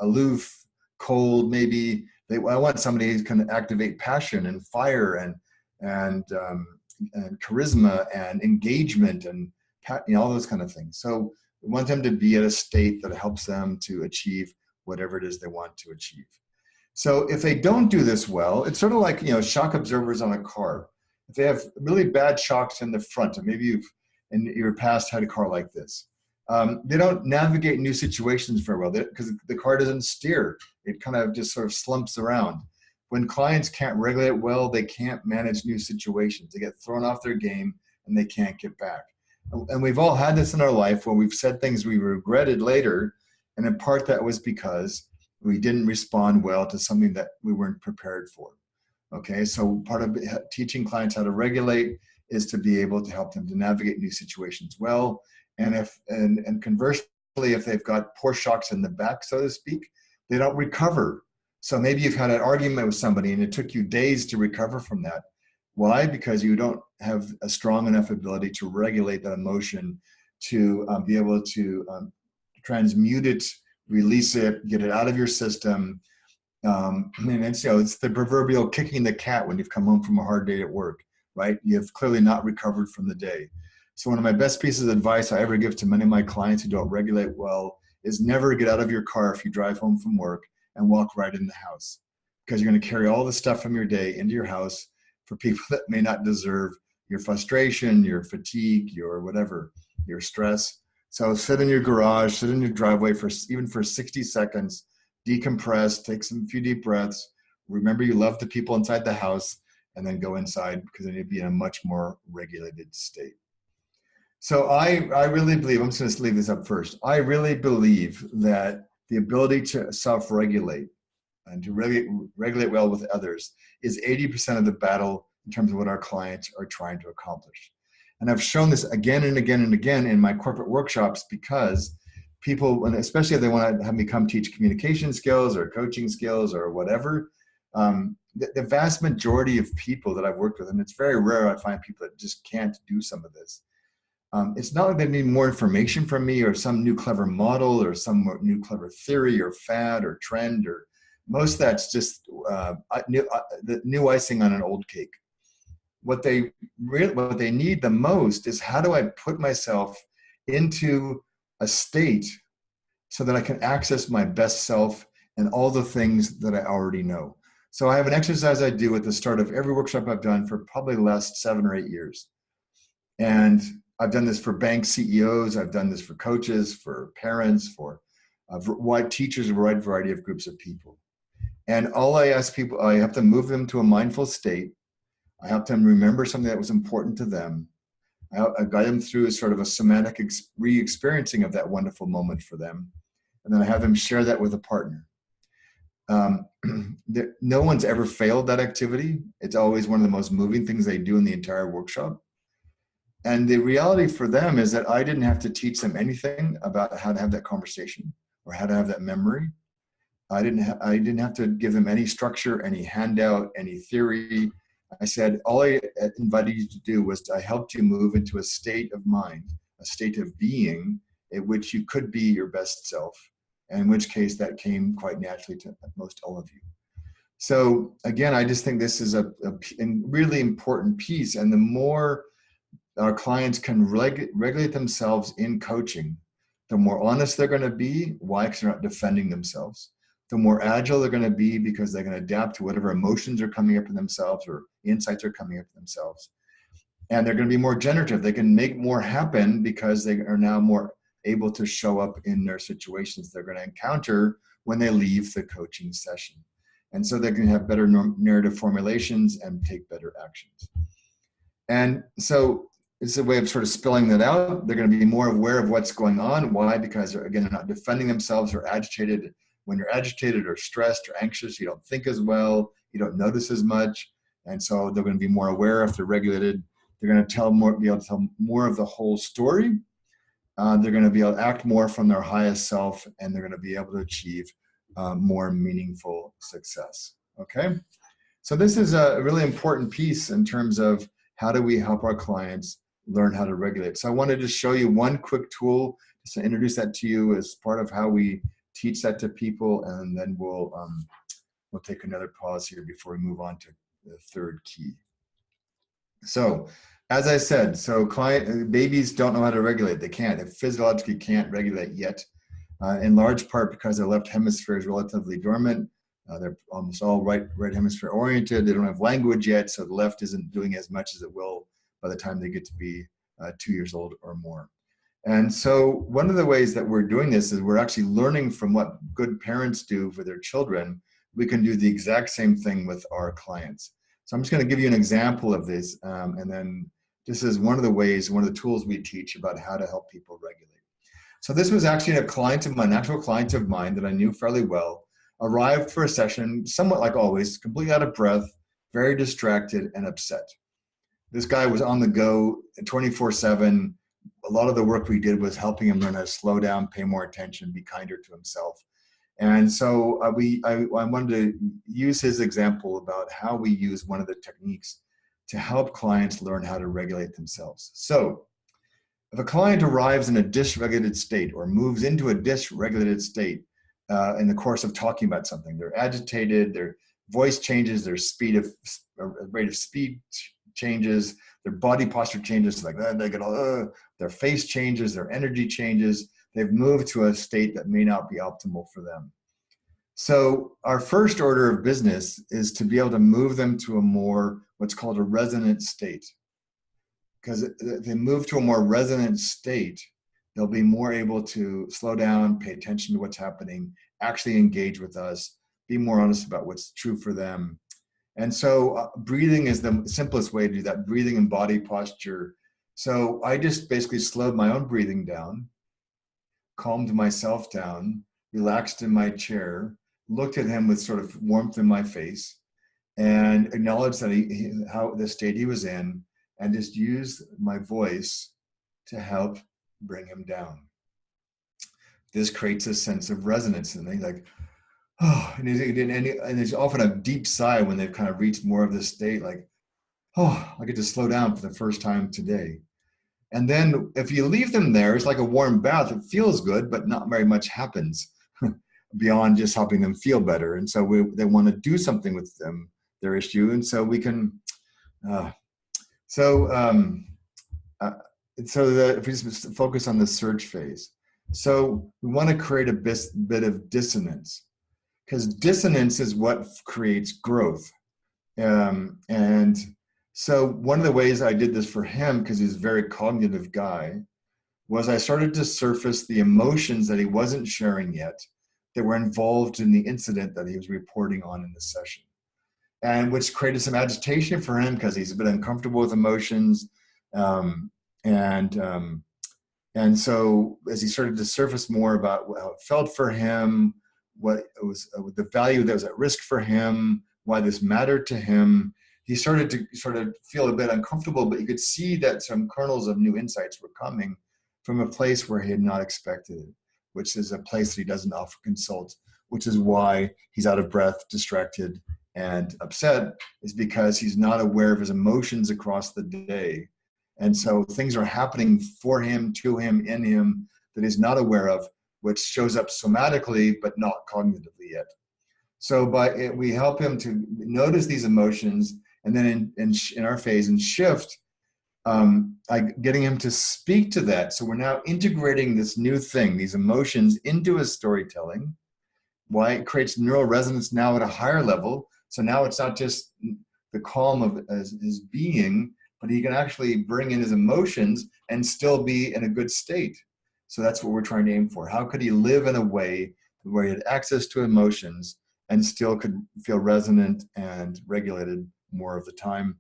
aloof, cold, maybe. I want somebody who can activate passion and fire and charisma and engagement and all those kind of things. So we want them to be at a state that helps them to achieve whatever it is they want to achieve. So if they don't do this well, it's sort of like, shock absorbers on a car. If they have really bad shocks in the front, and maybe you've in your past had a car like this, they don't navigate new situations very well because the car doesn't steer. It kind of just sort of slumps around. When clients can't regulate well, they can't manage new situations. They get thrown off their game and they can't get back. And we've all had this in our life where we've said things we regretted later, and in part that was because we didn't respond well to something that we weren't prepared for. Okay, so part of teaching clients how to regulate is to be able to help them to navigate new situations well. And conversely, if they've got poor shocks in the back, so to speak, they don't recover. So maybe you've had an argument with somebody and it took you days to recover from that. Why? Because you don't have a strong enough ability to regulate that emotion, to be able to transmute it, release it, get it out of your system. And it's the proverbial kicking the cat when you've come home from a hard day at work, right? You've clearly not recovered from the day. So one of my best pieces of advice I ever give to many of my clients who don't regulate well is never get out of your car if you drive home from work and walk right in the house, because you're going to carry all the stuff from your day into your house for people that may not deserve your frustration, your fatigue, your whatever, your stress. So sit in your garage, sit in your driveway even for 60 seconds, decompress, take few deep breaths. Remember you love the people inside the house, and then go inside, because then you'd be in a much more regulated state. So I really believe, I'm just going to leave this up first. I really believe that the ability to self-regulate and to regulate well with others is 80% of the battle in terms of what our clients are trying to accomplish. And I've shown this again and again and again in my corporate workshops, because people, and especially if they want to have me come teach communication skills or coaching skills or whatever, the vast majority of people that I've worked with, and it's very rare I find people that just can't do some of this. It's not like they need more information from me or some new clever model or some new clever theory or fad or trend, or most of that's just the new icing on an old cake. What they need the most is, how do I put myself into a state so that I can access my best self and all the things that I already know. So I have an exercise I do at the start of every workshop I've done for probably the last 7 or 8 years. And I've done this for bank CEOs. I've done this for coaches, for parents, for teachers, a wide variety of groups of people. And all I ask people, I have to move them to a mindful state. I help them remember something that was important to them. I guide them through a sort of a somatic re-experiencing of that wonderful moment for them. And then I have them share that with a partner. No one's ever failed that activity. It's always one of the most moving things they do in the entire workshop. And the reality for them is that I didn't have to teach them anything about how to have that conversation or how to have that memory. I didn't have to give them any structure, any handout, any theory. I said, all I invited you to do was I helped you move into a state of mind, a state of being in which you could be your best self, and in which case that came quite naturally to most all of you. So again, I just think this is a really important piece. And the more our clients can regulate themselves in coaching, the more honest they're going to be. Why? Because they're not defending themselves. The more agile they're going to be, because they're going to adapt to whatever emotions are coming up in themselves or insights are coming up in themselves. and they're going to be more generative. They can make more happen because they are now more able to show up in their situations they're going to encounter when they leave the coaching session. And so they can have better narrative formulations and take better actions. And so it's a way of sort of spilling that out. They're going to be more aware of what's going on. Why? Because they're not defending themselves or agitated. When you're agitated or stressed or anxious, you don't think as well, you don't notice as much. And so they're going to be more aware if they're regulated. They're going to be able to tell more of the whole story. They're going to be able to act more from their highest self, and they're going to be able to achieve more meaningful success. Okay? So this is a really important piece in terms of how do we help our clients learn how to regulate. So I wanted to show you one quick tool just to introduce that to you as part of how we teach that to people, and then we'll take another pause here before we move on to the third key. So, as I said, babies don't know how to regulate. They can't. They physiologically can't regulate yet, in large part because their left hemisphere is relatively dormant. They're almost all right hemisphere oriented. They don't have language yet, so the left isn't doing as much as it will by the time they get to be 2 years old or more. And so one of the ways that we're doing this is we're actually learning from what good parents do for their children. We can do the exact same thing with our clients. So I'm just going to give you an example of this, and then this is one of the tools we teach about how to help people regulate. So this was actually a client of mine, an actual client of mine that I knew fairly well, arrived for a session, somewhat like always, completely out of breath, very distracted and upset. This guy was on the go 24/7. A lot of the work we did was helping him learn how to slow down, pay more attention, be kinder to himself. And so I wanted to use his example about how we use one of the techniques to help clients learn how to regulate themselves. So if a client arrives in a dysregulated state or moves into a dysregulated state in the course of talking about something, they're agitated, their voice changes, their rate of speed changes, their body posture changes, like they get all, their face changes, their energy changes. They've moved to a state that may not be optimal for them. So our first order of business is to be able to move them to a more, what's called a resonant state. Because if they move to a more resonant state, they'll be more able to slow down, pay attention to what's happening, actually engage with us, be more honest about what's true for them. And so breathing is the simplest way to do that, breathing and body posture. So I just basically slowed my own breathing down, calmed myself down, relaxed in my chair, looked at him with sort of warmth in my face, and acknowledged that how the state he was in, and just used my voice to help bring him down. This creates a sense of resonance, and he's like, oh, and there's often a deep sigh when they've kind of reached more of this state, like, oh, I get to slow down for the first time today. And then if you leave them there, it's like a warm bath. It feels good, but not very much happens beyond just helping them feel better. And so they want to do something with them, their issue. And so we can, if we just focus on the search phase. So we want to create a bit of dissonance, because dissonance is what creates growth. And so one of the ways I did this for him, because he's a very cognitive guy, was I started to surface the emotions that he wasn't sharing yet that were involved in the incident that he was reporting on in the session. And which created some agitation for him because he's a bit uncomfortable with emotions. And so as he started to surface more about how it felt for him, what it was, the value that was at risk for him, why this mattered to him, he started to sort of feel a bit uncomfortable, but you could see that some kernels of new insights were coming from a place where he had not expected it, which is a place that he doesn't often consult, which is why he's out of breath, distracted, and upset, is because he's not aware of his emotions across the day. And so things are happening for him, to him, in him, that he's not aware of, which shows up somatically, but not cognitively yet. So we help him to notice these emotions, and then in our phase and shift, getting him to speak to that. So we're now integrating this new thing, these emotions, into his storytelling. Why it creates neural resonance now at a higher level. So now it's not just the calm of his being, but he can actually bring in his emotions and still be in a good state. So that's what we're trying to aim for. How could he live in a way where he had access to emotions and still could feel resonant and regulated more of the time?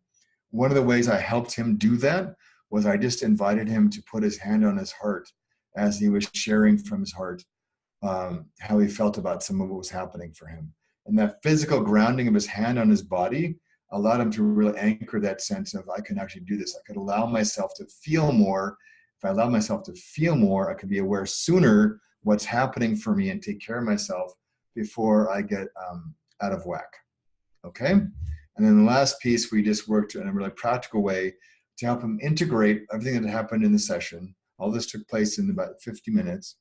One of the ways I helped him do that was I just invited him to put his hand on his heart as he was sharing from his heart how he felt about some of what was happening for him. And that physical grounding of his hand on his body allowed him to really anchor that sense of, I can actually do this. I could allow myself to feel more. If I allow myself to feel more, I could be aware sooner what's happening for me and take care of myself before I get out of whack. Okay? And then the last piece, we just worked in a really practical way to help him integrate everything that happened in the session. All this took place in about 50 minutes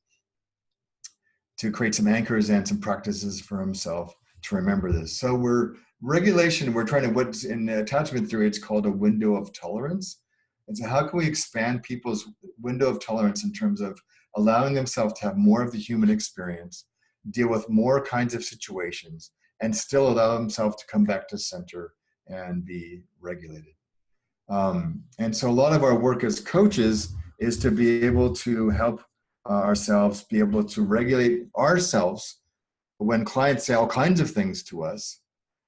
to create some anchors and some practices for himself to remember this. So we're trying to, what's in attachment theory, it's called a window of tolerance. And so how can we expand people's window of tolerance in terms of allowing themselves to have more of the human experience, deal with more kinds of situations, and still allow themselves to come back to center and be regulated. And so a lot of our work as coaches is to be able to help ourselves be able to regulate ourselves when clients say all kinds of things to us,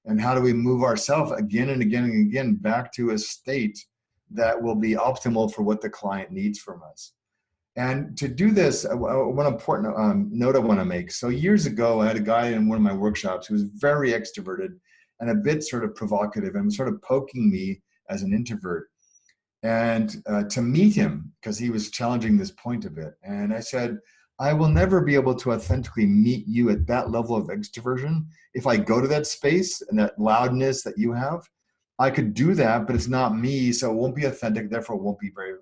and how do we move ourselves again and again and again back to a state that will be optimal for what the client needs from us. And to do this, one important note I want to make. So years ago, I had a guy in one of my workshops who was very extroverted and a bit sort of provocative and sort of poking me as an introvert. And to meet him, because he was challenging this point a bit. And I said, I will never be able to authentically meet you at that level of extroversion. If I go to that space and that loudness that you have, I could do that, but it's not me, so it won't be authentic, therefore it won't be very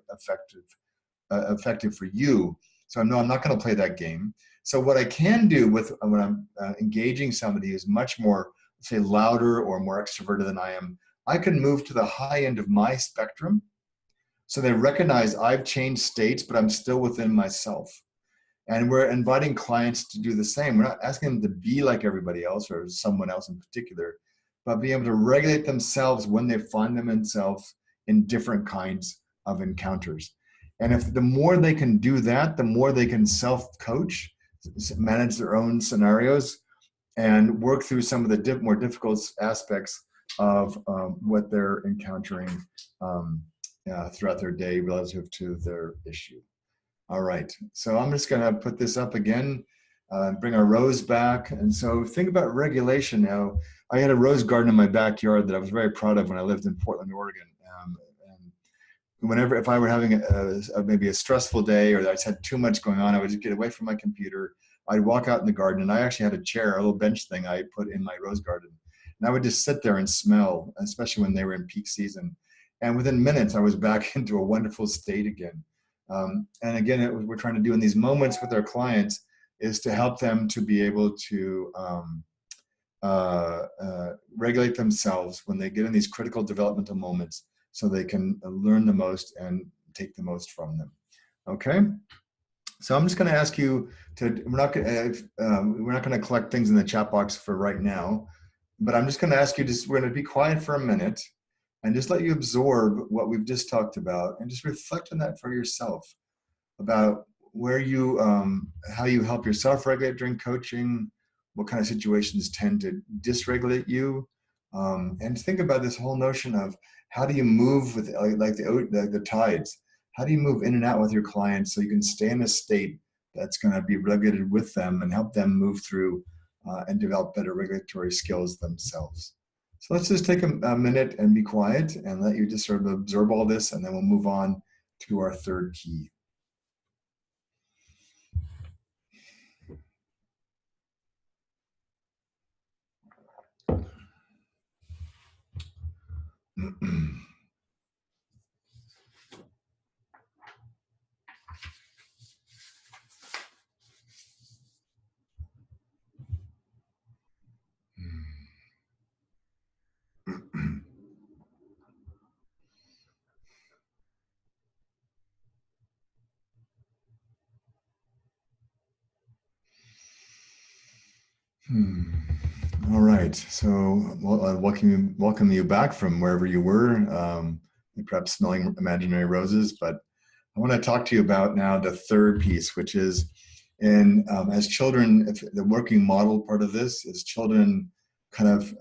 effective for you. So no, I'm not going to play that game. So what I can do with when I'm engaging somebody who's much more, say, louder or more extroverted than I am, I can move to the high end of my spectrum. So they recognize I've changed states, but I'm still within myself. And we're inviting clients to do the same. We're not asking them to be like everybody else or someone else in particular, but be able to regulate themselves when they find themselves in different kinds of encounters. And if the more they can do that, the more they can self-coach, manage their own scenarios, and work through some of the more difficult aspects of what they're encountering throughout their day relative to their issue. All right, so I'm just going to put this up again, bring our rose back. And so think about regulation now. I had a rose garden in my backyard that I was very proud of when I lived in Portland, Oregon. And whenever, if I were having maybe a stressful day or I just had too much going on, I would just get away from my computer. I'd walk out in the garden, and I actually had a chair, a little bench thing I put in my rose garden. And I would just sit there and smell, especially when they were in peak season. And within minutes, I was back into a wonderful state again. And again, we're trying to do in these moments with our clients is to help them to be able to regulate themselves when they get in these critical developmental moments so they can learn the most and take the most from them. Okay? So I'm just going to ask you to, we're not going to collect things in the chat box for right now, but I'm just going to ask you, we're going to be quiet for a minute and just let you absorb what we've just talked about and just reflect on that for yourself about where you, how you help yourself regulate during coaching, what kind of situations tend to dysregulate you, and think about this whole notion of how do you move with like the tides? How do you move in and out with your clients so you can stay in a state that's going to be regulated with them and help them move through and develop better regulatory skills themselves? So let's just take a minute and be quiet and let you just sort of absorb all this, and then we'll move on to our third key. All right, so welcome you back from wherever you were. perhaps smelling imaginary roses. But I want to talk to you about now the third piece, which is as children, if the working model part of this is children kind of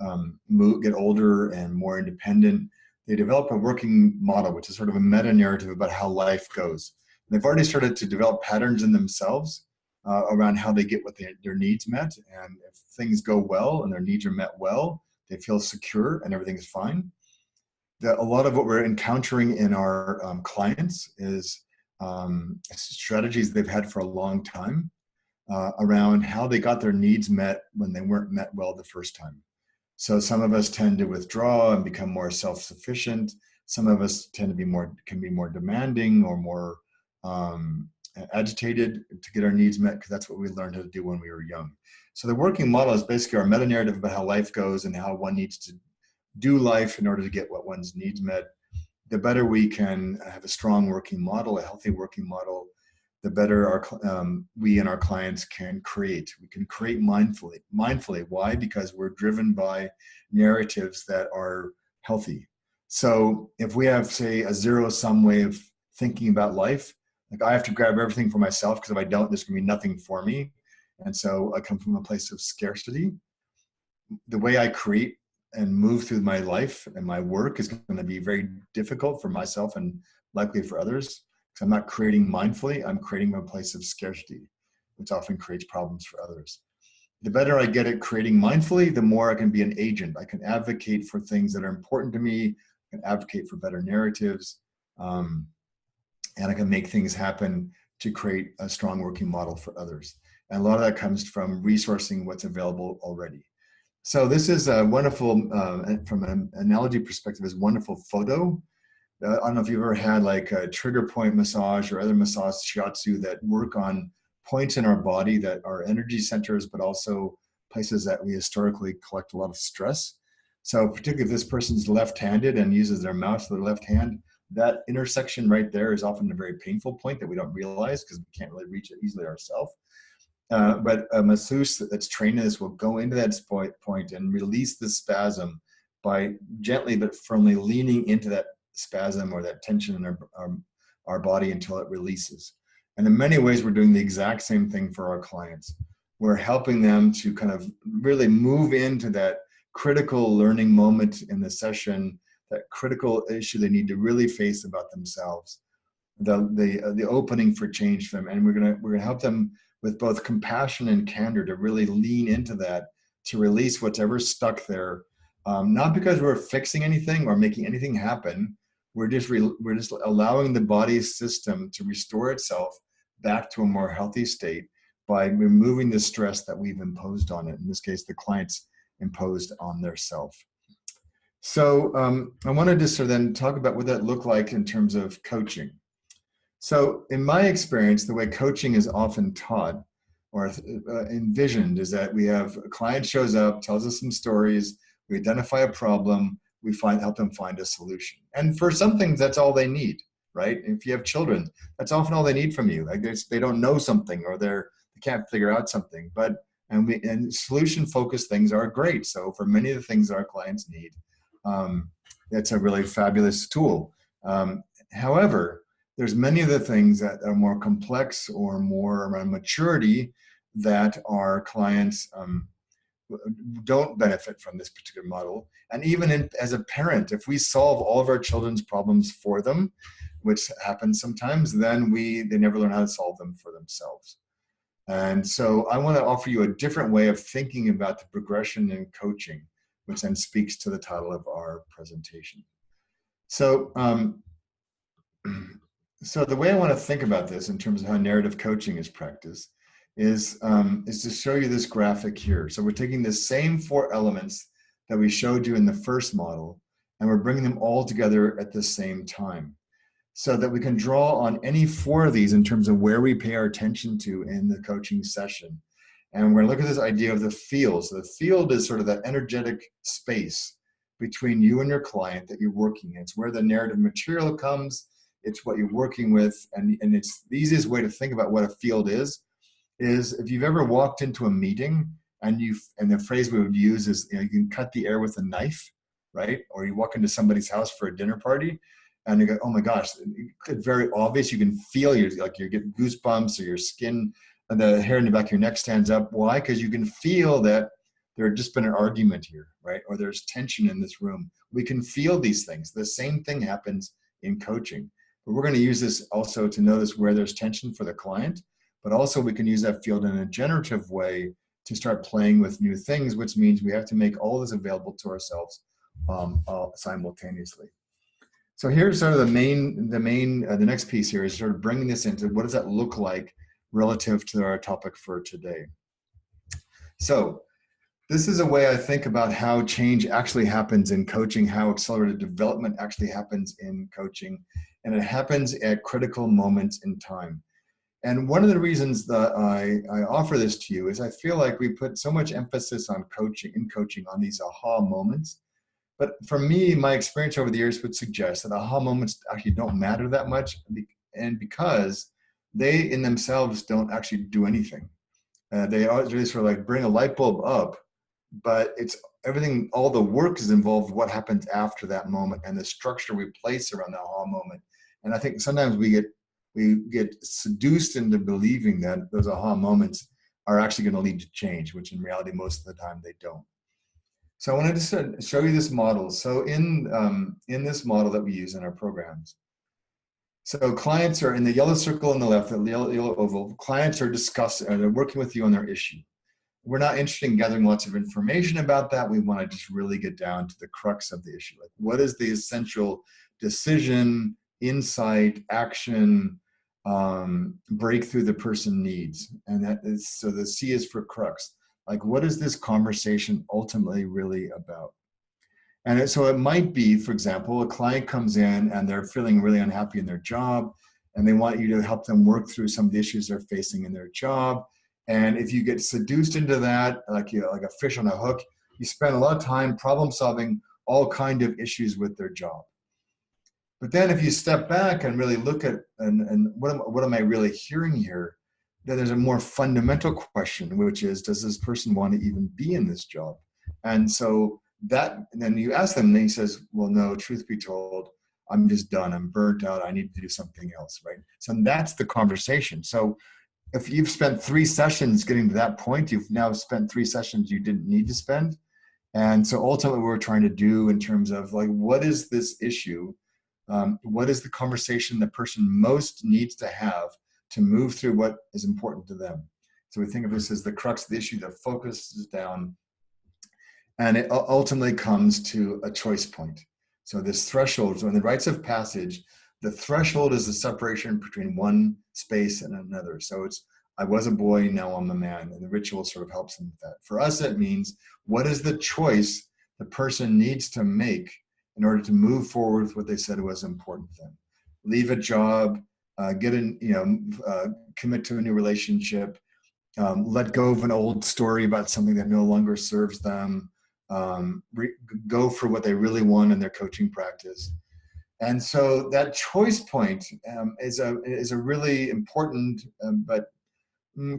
get older and more independent, they develop a working model, which is sort of a meta-narrative about how life goes. And they've already started to develop patterns in themselves around how they get their needs met. And if things go well and their needs are met well, they feel secure and everything's fine. A lot of what we're encountering in our clients is strategies they've had for a long time around how they got their needs met when they weren't met well the first time. So some of us tend to withdraw and become more self-sufficient. Some of us can be more demanding or more agitated to get our needs met, because that's what we learned how to do when we were young. So the working model is basically our meta-narrative about how life goes and how one needs to do life in order to get what one's needs met. The better we can have a strong working model, a healthy working model, the better we and our clients can create. We can create mindfully. Why? Because we're driven by narratives that are healthy. So if we have, say, a zero-sum way of thinking about life, like I have to grab everything for myself, because if I don't, there's going to be nothing for me. And so I come from a place of scarcity. The way I create and move through my life and my work is going to be very difficult for myself and likely for others. So I'm not creating mindfully, I'm creating from a place of scarcity, which often creates problems for others. The better I get at creating mindfully, the more I can be an agent. I can advocate for things that are important to me, I can advocate for better narratives, and I can make things happen to create a strong working model for others. And a lot of that comes from resourcing what's available already. So this is a wonderful, from an analogy perspective, is wonderful photo. I don't know if you've ever had like a trigger point massage or other massage shiatsu that work on points in our body that are energy centers, but also places that we historically collect a lot of stress. So particularly if this person's left-handed and uses their mouse with their left hand, that intersection right there is often a very painful point that we don't realize because we can't really reach it easily ourselves. But a masseuse that's trained in this will go into that point and release the spasm by gently but firmly leaning into that spasm or that tension in our body until it releases. And in many ways, we're doing the exact same thing for our clients. We're helping them to kind of really move into that critical learning moment in the session, that critical issue they need to really face about themselves, the opening for change for them. And we're gonna help them with both compassion and candor to really lean into that, to release whatever's stuck there. Not because we're fixing anything or making anything happen. We're just allowing the body's system to restore itself back to a more healthy state by removing the stress that we've imposed on it. In this case, the client's imposed on their self. So I wanted to sort of then talk about what that looked like in terms of coaching. So in my experience, the way coaching is often taught or envisioned is that we have a client shows up, tells us some stories, we identify a problem, we help them find a solution. And for some things, that's all they need, right? If you have children, that's often all they need from you. Like they don't know something or they can't figure out something. And solution-focused things are great. So for many of the things our clients need, it's a really fabulous tool. However, there's many of the things that are more complex or more around maturity that our clients don't benefit from this particular model. And even as a parent, if we solve all of our children's problems for them, which happens sometimes, then they never learn how to solve them for themselves. And so I want to offer you a different way of thinking about the progression in coaching, which then speaks to the title of our presentation. So, so the way I want to think about this in terms of how narrative coaching is practiced is to show you this graphic here. So we're taking the same 4 elements that we showed you in the first model, and we're bringing them all together at the same time so that we can draw on any 4 of these in terms of where we pay our attention to in the coaching session. And we're going to look at this idea of the field. So the field is sort of that energetic space between you and your client that you're working in. It's where the narrative material comes. It's what you're working with. And it's the easiest way to think about what a field is if you've ever walked into a meeting and the phrase we would use is, you can cut the air with a knife, right? Or you walk into somebody's house for a dinner party and you go, oh my gosh, it's very obvious. You can feel you get goosebumps, or your skin, and the hair in the back of your neck stands up. Why? Because you can feel that there had just been an argument here, right? Or there's tension in this room. We can feel these things. The same thing happens in coaching. But we're going to use this also to notice where there's tension for the client, but also we can use that field in a generative way to start playing with new things, which means we have to make all this available to ourselves simultaneously. So here's sort of the next piece here is sort of bringing this into what does that look like relative to our topic for today. So this is a way I think about how change actually happens in coaching, how accelerated development actually happens in coaching, and it happens at critical moments in time. And one of the reasons that I offer this to you is I feel like we put so much emphasis on coaching on these aha moments. But for me, my experience over the years would suggest that aha moments actually don't matter that much, and because they in themselves don't actually do anything. They really sort of like bring a light bulb up, but it's everything, all the work is involved what happens after that moment and the structure we place around that aha moment. And I think sometimes we get seduced into believing that those aha moments are actually going to lead to change, which in reality, most of the time they don't. So I wanted to show you this model. So in this model that we use in our programs, so clients are in the yellow circle on the left, the yellow oval. Clients are discussing, they're working with you on their issue. We're not interested in gathering lots of information about that. We want to just really get down to the crux of the issue. Like, what is the essential decision, insight, action, breakthrough the person needs? And that is, so the C is for crux. Like, what is this conversation ultimately really about? And so it might be, for example, a client comes in and they're feeling really unhappy in their job, and they want you to help them work through some of the issues they're facing in their job. And if you get seduced into that, like a fish on a hook, you spend a lot of time problem solving all kind of issues with their job. But then if you step back and really look at and what am I really hearing here, then there's a more fundamental question, which is, does this person want to even be in this job? And so and then you ask them, and he says, well, no, truth be told, I'm just done. I'm burnt out. I need to do something else, right? So that's the conversation. So if you've spent 3 sessions getting to that point, you've now spent 3 sessions you didn't need to spend. And so ultimately what we're trying to do in terms of like, what is this issue? What is the conversation the person most needs to have to move through what is important to them? So we think of this as the crux of the issue that focuses down, and it ultimately comes to a choice point. So this threshold, so in the rites of passage, the threshold is the separation between one space and another. So it's, I was a boy, now I'm a man, and the ritual sort of helps them with that. For us, it means, what is the choice the person needs to make in order to move forward with what they said was important to them? Leave a job, commit to a new relationship, let go of an old story about something that no longer serves them, go for what they really want in their coaching practice. And so that choice point is a really important, but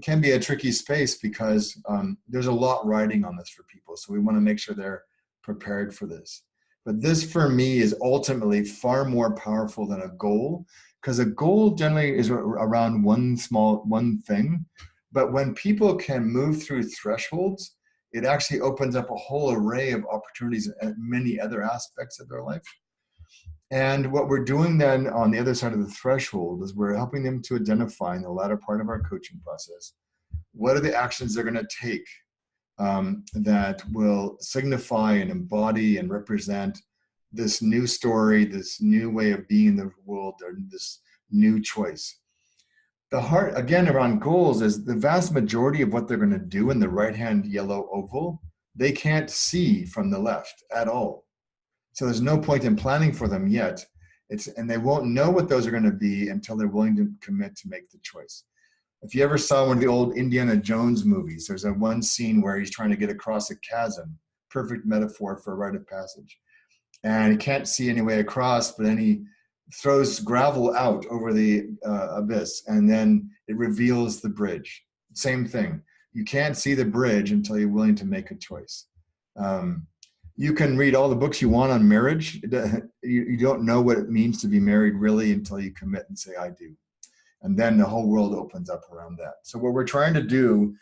can be a tricky space, because there's a lot riding on this for people. So we want to make sure they're prepared for this. But this, for me, is ultimately far more powerful than a goal, because a goal generally is around one thing. But when people can move through thresholds, it actually opens up a whole array of opportunities in many other aspects of their life. And what we're doing then on the other side of the threshold is we're helping them to identify in the latter part of our coaching process, what are the actions they're going to take that will signify and embody and represent this new story, this new way of being in the world, or this new choice. The heart, again, around goals is the vast majority of what they're going to do in the right-hand yellow oval, they can't see from the left at all. So there's no point in planning for them yet. And they won't know what those are going to be until they're willing to commit to make the choice. If you ever saw one of the old Indiana Jones movies, there's a one scene where he's trying to get across a chasm, perfect metaphor for a rite of passage. And he can't see any way across, but then he throws gravel out over the abyss, and then it reveals the bridge. Same thing. You can't see the bridge until you're willing to make a choice. you can read all the books you want on marriage. You don't know what it means to be married really until you commit and say, I do. And then the whole world opens up around that. So what we're trying to do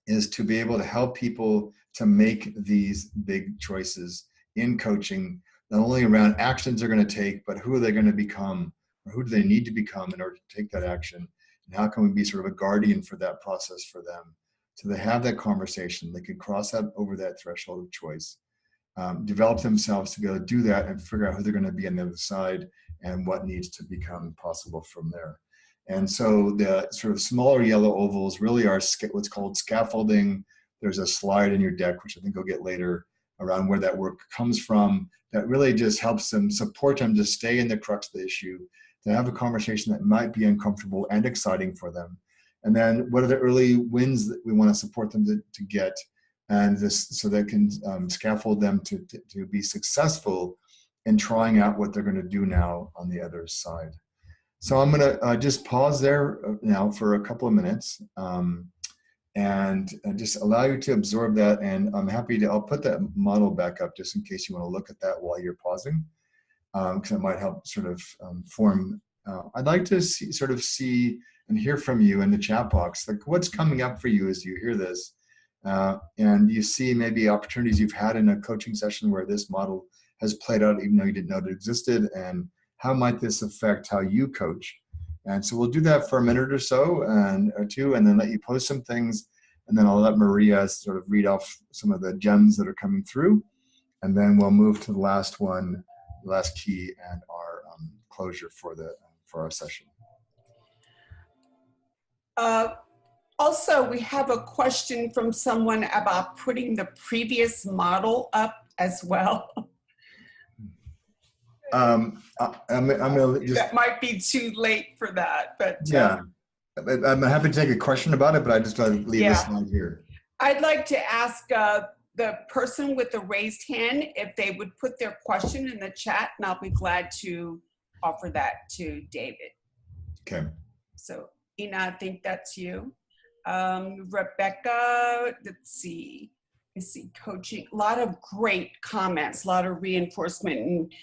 is to be able to help people to make these big choices in coaching, not only around actions they're going to take, but who are they going to become, or who do they need to become in order to take that action? And how can we be sort of a guardian for that process for them? So they have that conversation, they can cross that over that threshold of choice, develop themselves to be able to do that and figure out who they're going to be on the other side and what needs to become possible from there. And so the sort of smaller yellow ovals really are what's called scaffolding. There's a slide in your deck, which I think I'll get later, around where that work comes from, that really just helps them, support them to stay in the crux of the issue, to have a conversation that might be uncomfortable and exciting for them. And then what are the early wins that we want to support them to get, and this so that can scaffold them to be successful in trying out what they're going to do now on the other side. So I'm going to just pause there now for a couple of minutes and just allow you to absorb that. And I'm happy to, I'll put that model back up just in case you want to look at that while you're pausing, because it might help sort of form. I'd like to see and hear from you in the chat box, like what's coming up for you as you hear this, and you see maybe opportunities you've had in a coaching session where this model has played out even though you didn't know it existed, and how might this affect how you coach? And so we'll do that for a minute or so or two, and then let you post some things, and then I'll let Maria sort of read off some of the gems that are coming through, and then we'll move to the last one, the last key, and our closure for our session. Also, we have a question from someone about putting the previous model up as well. I'm gonna just, that might be too late for that, but yeah, I'm happy to take a question about it, but I just want to leave this slide here. I'd like to ask the person with the raised hand if they would put their question in the chat, and I'll be glad to offer that to David. Okay. So Ina, I think that's you. Rebecca, let's see, coaching, a lot of great comments, a lot of reinforcement, and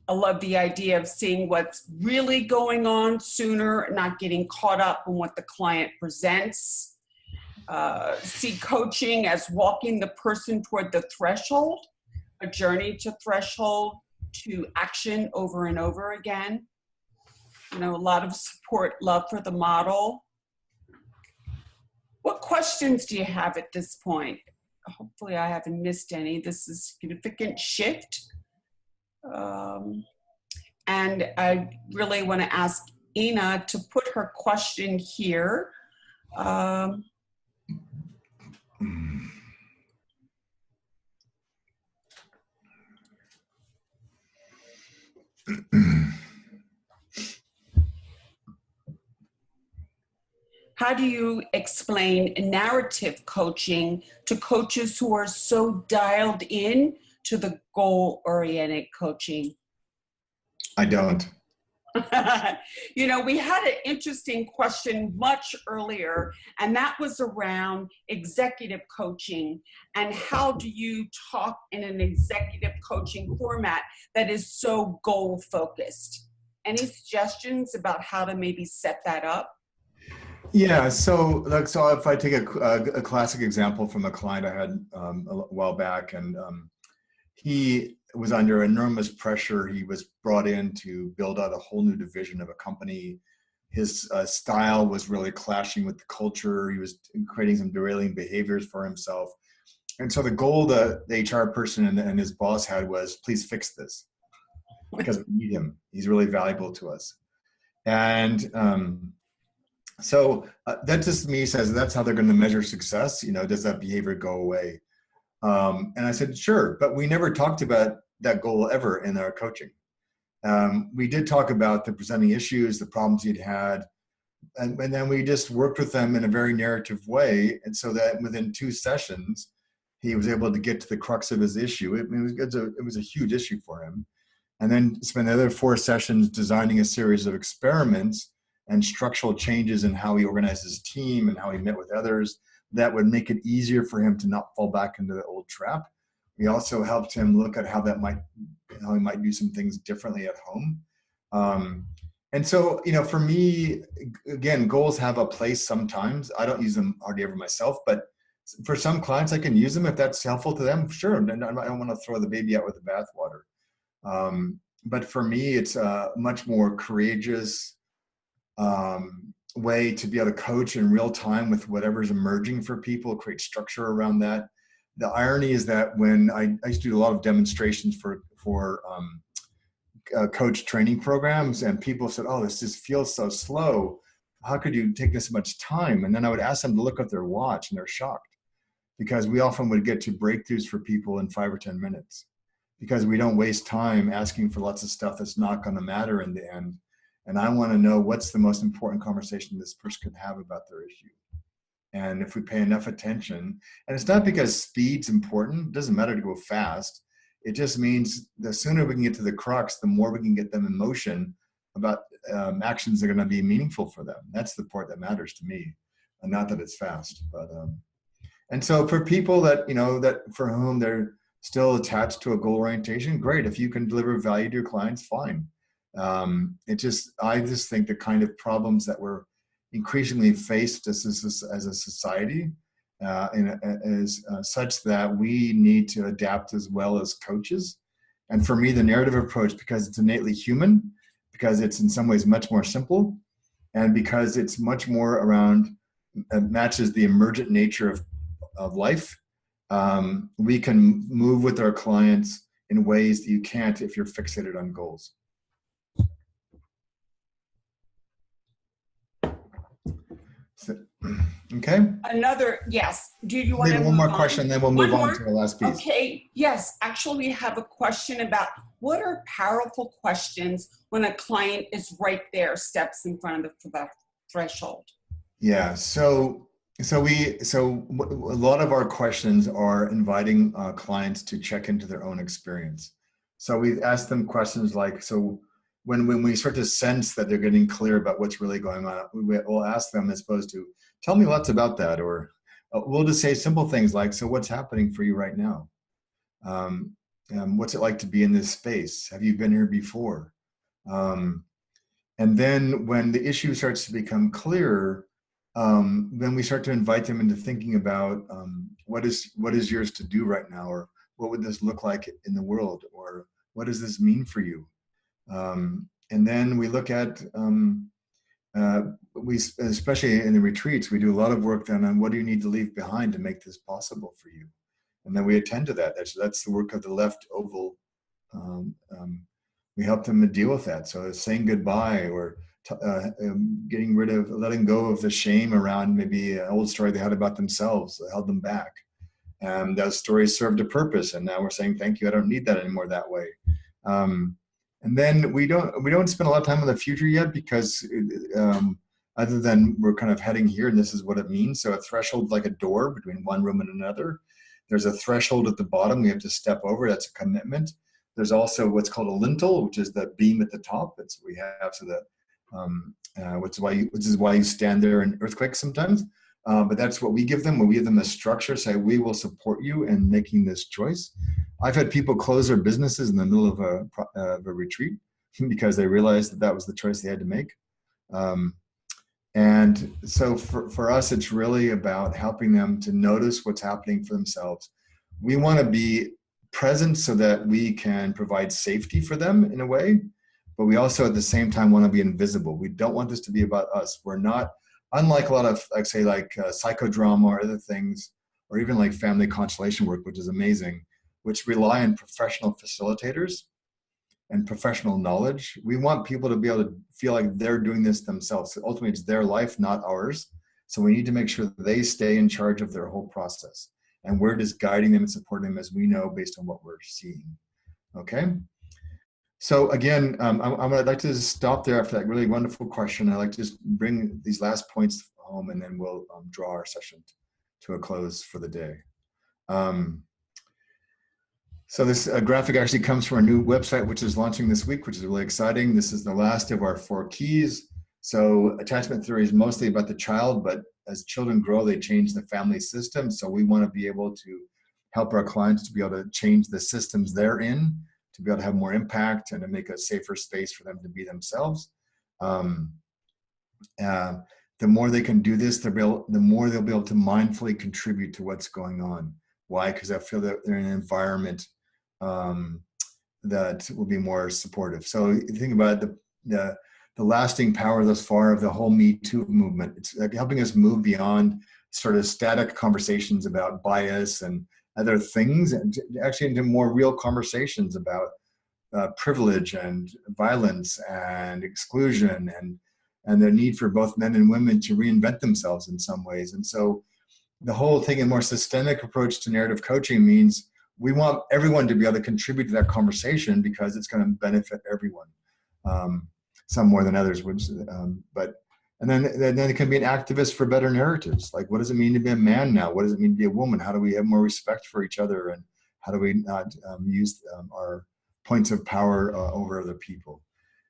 I love the idea of seeing what's really going on sooner, not getting caught up in what the client presents. See coaching as walking the person toward the threshold, a journey to threshold, to action over and over again. You know, a lot of support, love for the model. What questions do you have at this point? Hopefully I haven't missed any. This is a significant shift. And I really want to ask Ina to put her question here. How do you explain narrative coaching to coaches who are so dialed in to the goal-oriented coaching? I don't. You know, we had an interesting question much earlier, and that was around executive coaching and how do you talk in an executive coaching format that is so goal-focused? Any suggestions about how to maybe set that up? Yeah, so if I take a classic example from a client I had a while back, and he was under enormous pressure. He was brought in to build out a whole new division of a company. His style was really clashing with the culture. He was creating some derailing behaviors for himself. And so the goal that the HR person and his boss had was, please fix this, because we need him. He's really valuable to us. And so that just to me says that's how they're going to measure success. You know, does that behavior go away? And I said, sure, but we never talked about that goal ever in our coaching. We did talk about the presenting issues, the problems he'd had, and then we just worked with them in a very narrative way. And so that within 2 sessions, he was able to get to the crux of his issue. It was a huge issue for him. And then spent the other 4 sessions designing a series of experiments and structural changes in how he organized his team and how he met with others, that would make it easier for him to not fall back into the old trap. We also helped him look at how he might do some things differently at home. And so, for me, again, goals have a place sometimes. I don't use them hardly ever myself, but for some clients, I can use them if that's helpful to them. Sure, I don't want to throw the baby out with the bathwater. But for me, it's a much more courageous way to be able to coach in real time with whatever's emerging for people, create structure around that. The irony is that when I used to do a lot of demonstrations for coach training programs, and people said, "Oh, this just feels so slow. How could you take this much time?" And then I would ask them to look at their watch, and they're shocked because we often would get to breakthroughs for people in 5 or 10 minutes because we don't waste time asking for lots of stuff that's not going to matter in the end. And I want to know what's the most important conversation this person could have about their issue. And if we pay enough attention, and it's not because speed's important, it doesn't matter to go fast. It just means the sooner we can get to the crux, the more we can get them in motion about actions that are going to be meaningful for them. That's the part that matters to me, and not that it's fast. But and so for people that that for whom they're still attached to a goal orientation, great. If you can deliver value to your clients, fine. I just think the kind of problems that we're increasingly faced as a society is such that we need to adapt as well as coaches. And for me, the narrative approach, because it's innately human, because it's in some ways much more simple, and because it's much more around, matches the emergent nature of life, we can move with our clients in ways that you can't if you're fixated on goals. So, okay. Yes. Do you want to maybe one more question, then we'll move on to the last piece. Okay. Yes. Actually, we have a question about what are powerful questions when a client is right there, steps in front of the threshold. Yeah. So a lot of our questions are inviting clients to check into their own experience. So we ask them questions like, so when we start to sense that they're getting clear about what's really going on, we'll ask them as opposed to, tell me lots about that, or we'll just say simple things like, so what's happening for you right now? What's it like to be in this space? Have you been here before? And then when the issue starts to become clearer, then we start to invite them into thinking about what is yours to do right now, or what would this look like in the world, or what does this mean for you? And then we look at, especially in the retreats, we do a lot of work then on what do you need to leave behind to make this possible for you? And then we attend to that. That's the work of the left oval. We help them to deal with that. So saying goodbye, or letting go of the shame around maybe an old story they had about themselves that held them back. And those stories served a purpose. And now we're saying, thank you, I don't need that anymore that way. And then we don't spend a lot of time on the future yet, because other than we're kind of heading here and this is what it means. So a threshold, like a door between one room and another. There's a threshold at the bottom we have to step over. That's a commitment. There's also what's called a lintel, which is the beam at the top. That's what we have, so that which is why you stand there in earthquakes sometimes. But that's what we give them. We give them a structure, say we will support you in making this choice. I've had people close their businesses in the middle of a retreat because they realized that was the choice they had to make. And so for us, it's really about helping them to notice what's happening for themselves. We want to be present so that we can provide safety for them in a way, but we also at the same time want to be invisible. We don't want this to be about us. We're not, unlike a lot of, psychodrama or other things, or even like family constellation work, which is amazing, which rely on professional facilitators and professional knowledge. We want people to be able to feel like they're doing this themselves. So ultimately, it's their life, not ours. So we need to make sure that they stay in charge of their whole process. And we're just guiding them and supporting them as we know based on what we're seeing. Okay? So again, I'd like to just stop there after that really wonderful question. I'd like to just bring these last points home, and then we'll draw our session to a close for the day. So this graphic actually comes from our new website, which is launching this week, which is really exciting. This is the last of our 4 keys. So attachment theory is mostly about the child, but as children grow, they change the family system. So we want to be able to help our clients to be able to change the systems they're in, to be able to have more impact and to make a safer space for them to be themselves. Um, the more they can do this, the more they'll be able to mindfully contribute to what's going on. Why? Because I feel that they're in an environment um, that will be more supportive. So you think about the lasting power thus far of the whole Me Too movement. It's like helping us move beyond sort of static conversations about bias and other things, and actually into more real conversations about privilege and violence and exclusion and the need for both men and women to reinvent themselves in some ways. And so the whole taking a more systemic approach to narrative coaching means we want everyone to be able to contribute to that conversation because it's going to benefit everyone, some more than others would. And then it can be an activist for better narratives. Like, what does it mean to be a man now? What does it mean to be a woman? How do we have more respect for each other? And how do we not use our points of power over other people?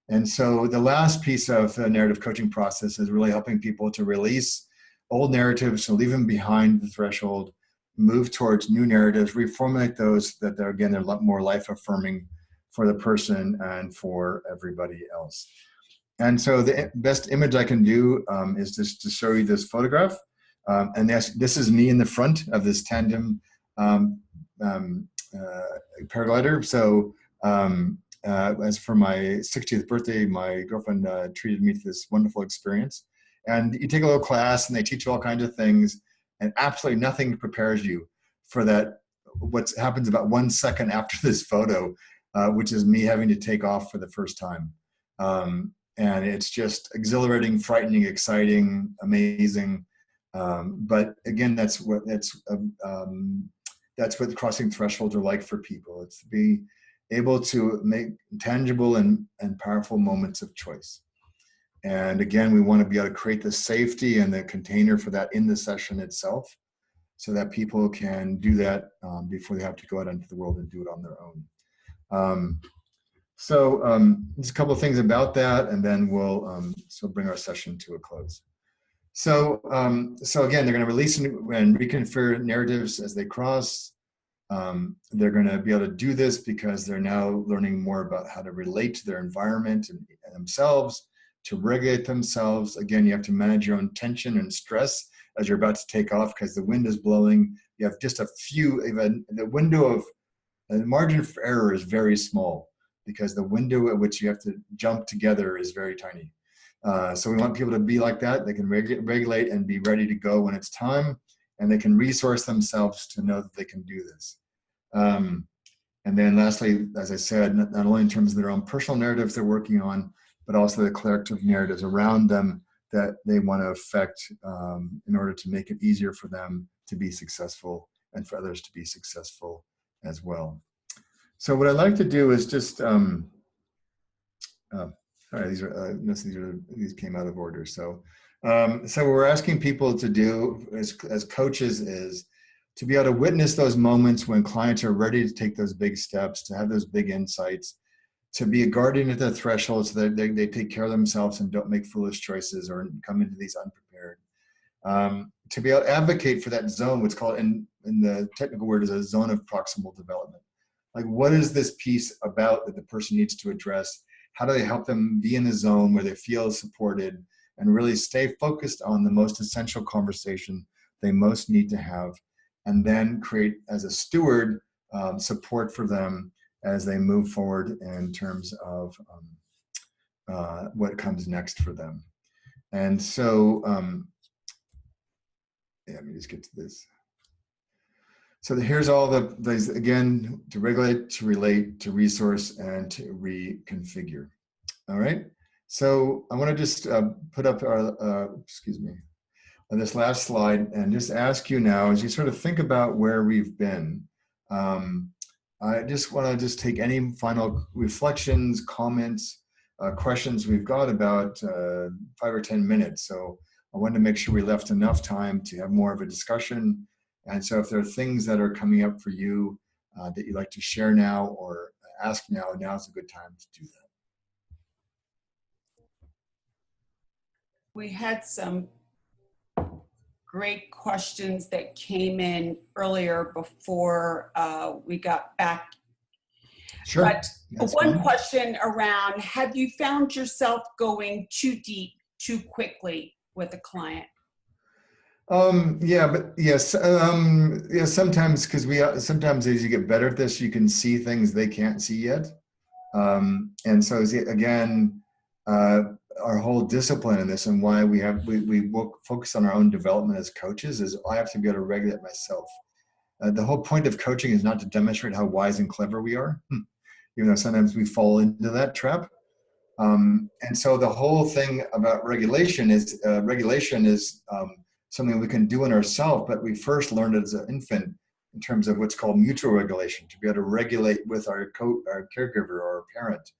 And so the last piece of the narrative coaching process is really helping people to release old narratives, to leave them behind the threshold, move towards new narratives, reformulate those that they're a lot more life affirming for the person and for everybody else. And so the best image I can do is just to show you this photograph. And this is me in the front of this tandem paraglider. So as for my 60th birthday, my girlfriend treated me to this wonderful experience. And you take a little class and they teach you all kinds of things, and absolutely nothing prepares you for that. What happens about 1 second after this photo, which is me having to take off for the first time. And it's just exhilarating, frightening, exciting, amazing. But again, that's what crossing thresholds are like for people. It's to be able to make tangible and powerful moments of choice. And again, we want to be able to create the safety and the container for that in the session itself, so that people can do that before they have to go out into the world and do it on their own. Just a couple of things about that, and then we'll bring our session to a close. So again, they're going to release and reconfigure narratives as they cross. They're going to be able to do this because they're now learning more about how to relate to their environment and themselves, to regulate themselves. Again, you have to manage your own tension and stress as you're about to take off because the wind is blowing. You have just a few, even the window of, the margin for error is very small because the window at which you have to jump together is very tiny. So we want people to be like that. They can regulate and be ready to go when it's time, and they can resource themselves to know that they can do this. And then lastly, as I said, not only in terms of their own personal narratives they're working on, but also the collective narratives around them that they want to affect in order to make it easier for them to be successful and for others to be successful as well. So what I'd like to do is just, sorry, these came out of order. So what we're asking people to do as coaches is to be able to witness those moments when clients are ready to take those big steps, to have those big insights, to be a guardian at the threshold so that they take care of themselves and don't make foolish choices or come into these unprepared. To be able to advocate for that zone, what's called in the technical word is a zone of proximal development. Like, what is this piece about that the person needs to address? How do they help them be in a zone where they feel supported and really stay focused on the most essential conversation they most need to have, and then create, as a steward, support for them as they move forward in terms of what comes next for them. And so, let me just get to this. So here's all these, again, to regulate, to relate, to resource, and to reconfigure. All right. So I want to just put up our, on this last slide and just ask you now, as you sort of think about where we've been, I just want to take any final reflections, comments, questions. We've got about 5 or 10 minutes. So I wanted to make sure we left enough time to have more of a discussion. And so if there are things that are coming up for you that you'd like to share now or ask now, now's a good time to do that. We had some great questions that came in earlier before we got back. Sure. But That's one fine. question around, have you found yourself going too deep, too quickly with a client? Yeah, but yes, yeah, sometimes, because sometimes as you get better at this, you can see things they can't see yet. And so again, our whole discipline in this and why we focus on our own development as coaches is I have to be able to regulate myself. The whole point of coaching is not to demonstrate how wise and clever we are, even though sometimes we fall into that trap. And so the whole thing about regulation is something we can do in ourselves, but we first learned it as an infant in terms of what's called mutual regulation, to be able to regulate with our caregiver or our parent.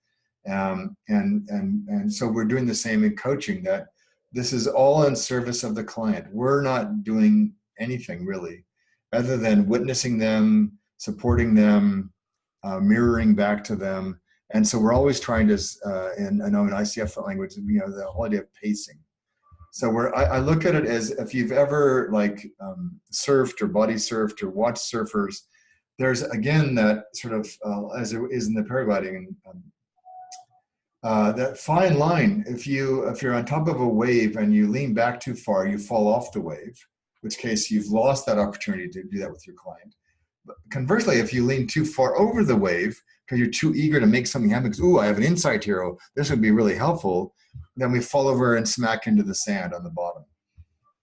And so we're doing the same in coaching, that this is all in service of the client. We're not doing anything really other than witnessing them, supporting them, mirroring back to them. And so we're always trying to, and I know in ICF language, the whole idea of pacing. So I look at it as, if you've ever surfed or body surfed or watched surfers, there's again that sort of, as it is in the paragliding, that fine line. If you're on top of a wave and you lean back too far, you fall off the wave, in which case you've lost that opportunity to do that with your client. But conversely, if you lean too far over the wave because you're too eager to make something happen, because, ooh, I have an insight here, oh, this would be really helpful, then we fall over and smack into the sand on the bottom.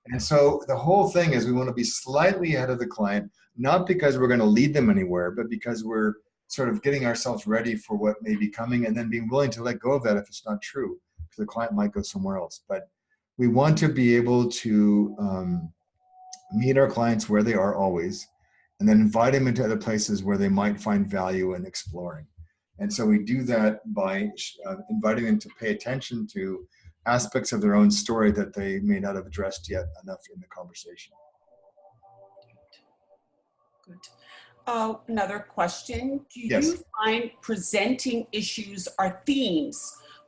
And so the whole thing is we want to be slightly ahead of the client, not because we're going to lead them anywhere, but because we're sort of getting ourselves ready for what may be coming, and then being willing to let go of that if it's not true, because the client might go somewhere else. But we want to be able to meet our clients where they are always, and then invite them into other places where they might find value in exploring. And so we do that by inviting them to pay attention to aspects of their own story that they may not have addressed yet enough in the conversation. Good. Another question. Do Yes. you find presenting issues are themes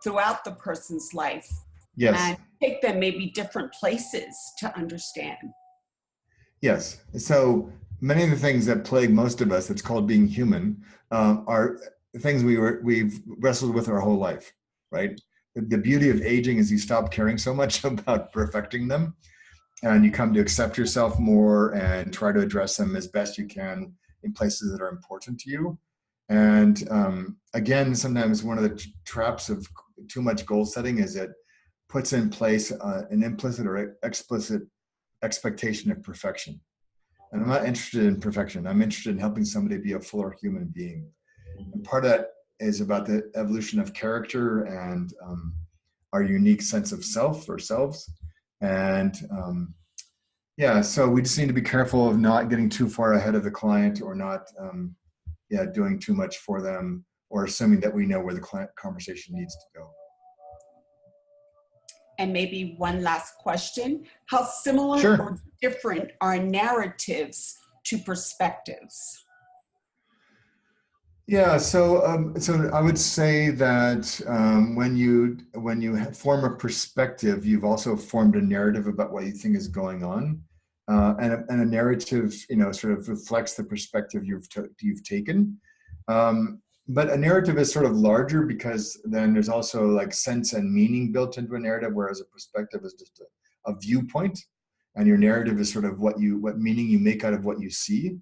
throughout the person's life? Yes. And take them maybe different places to understand? Yes. So many of the things that plague most of us, that's called being human, are things we've wrestled with our whole life, right? The beauty of aging is you stop caring so much about perfecting them, and you come to accept yourself more and try to address them as best you can in places that are important to you. And again, sometimes one of the traps of too much goal setting is it puts in place an implicit or explicit expectation of perfection. And I'm not interested in perfection. I'm interested in helping somebody be a fuller human being. And part of that is about the evolution of character and our unique sense of self or selves. And yeah, so we just need to be careful of not getting too far ahead of the client, or not doing too much for them, or assuming that we know where the client conversation needs to go. And maybe one last question. How similar Sure. or different are narratives to perspectives? Yeah, so I would say that when you form a perspective, you've also formed a narrative about what you think is going on, and a narrative, sort of reflects the perspective you've taken. But a narrative is sort of larger, because then there's also like sense and meaning built into a narrative, whereas a perspective is just a viewpoint, and your narrative is sort of what meaning you make out of what you see.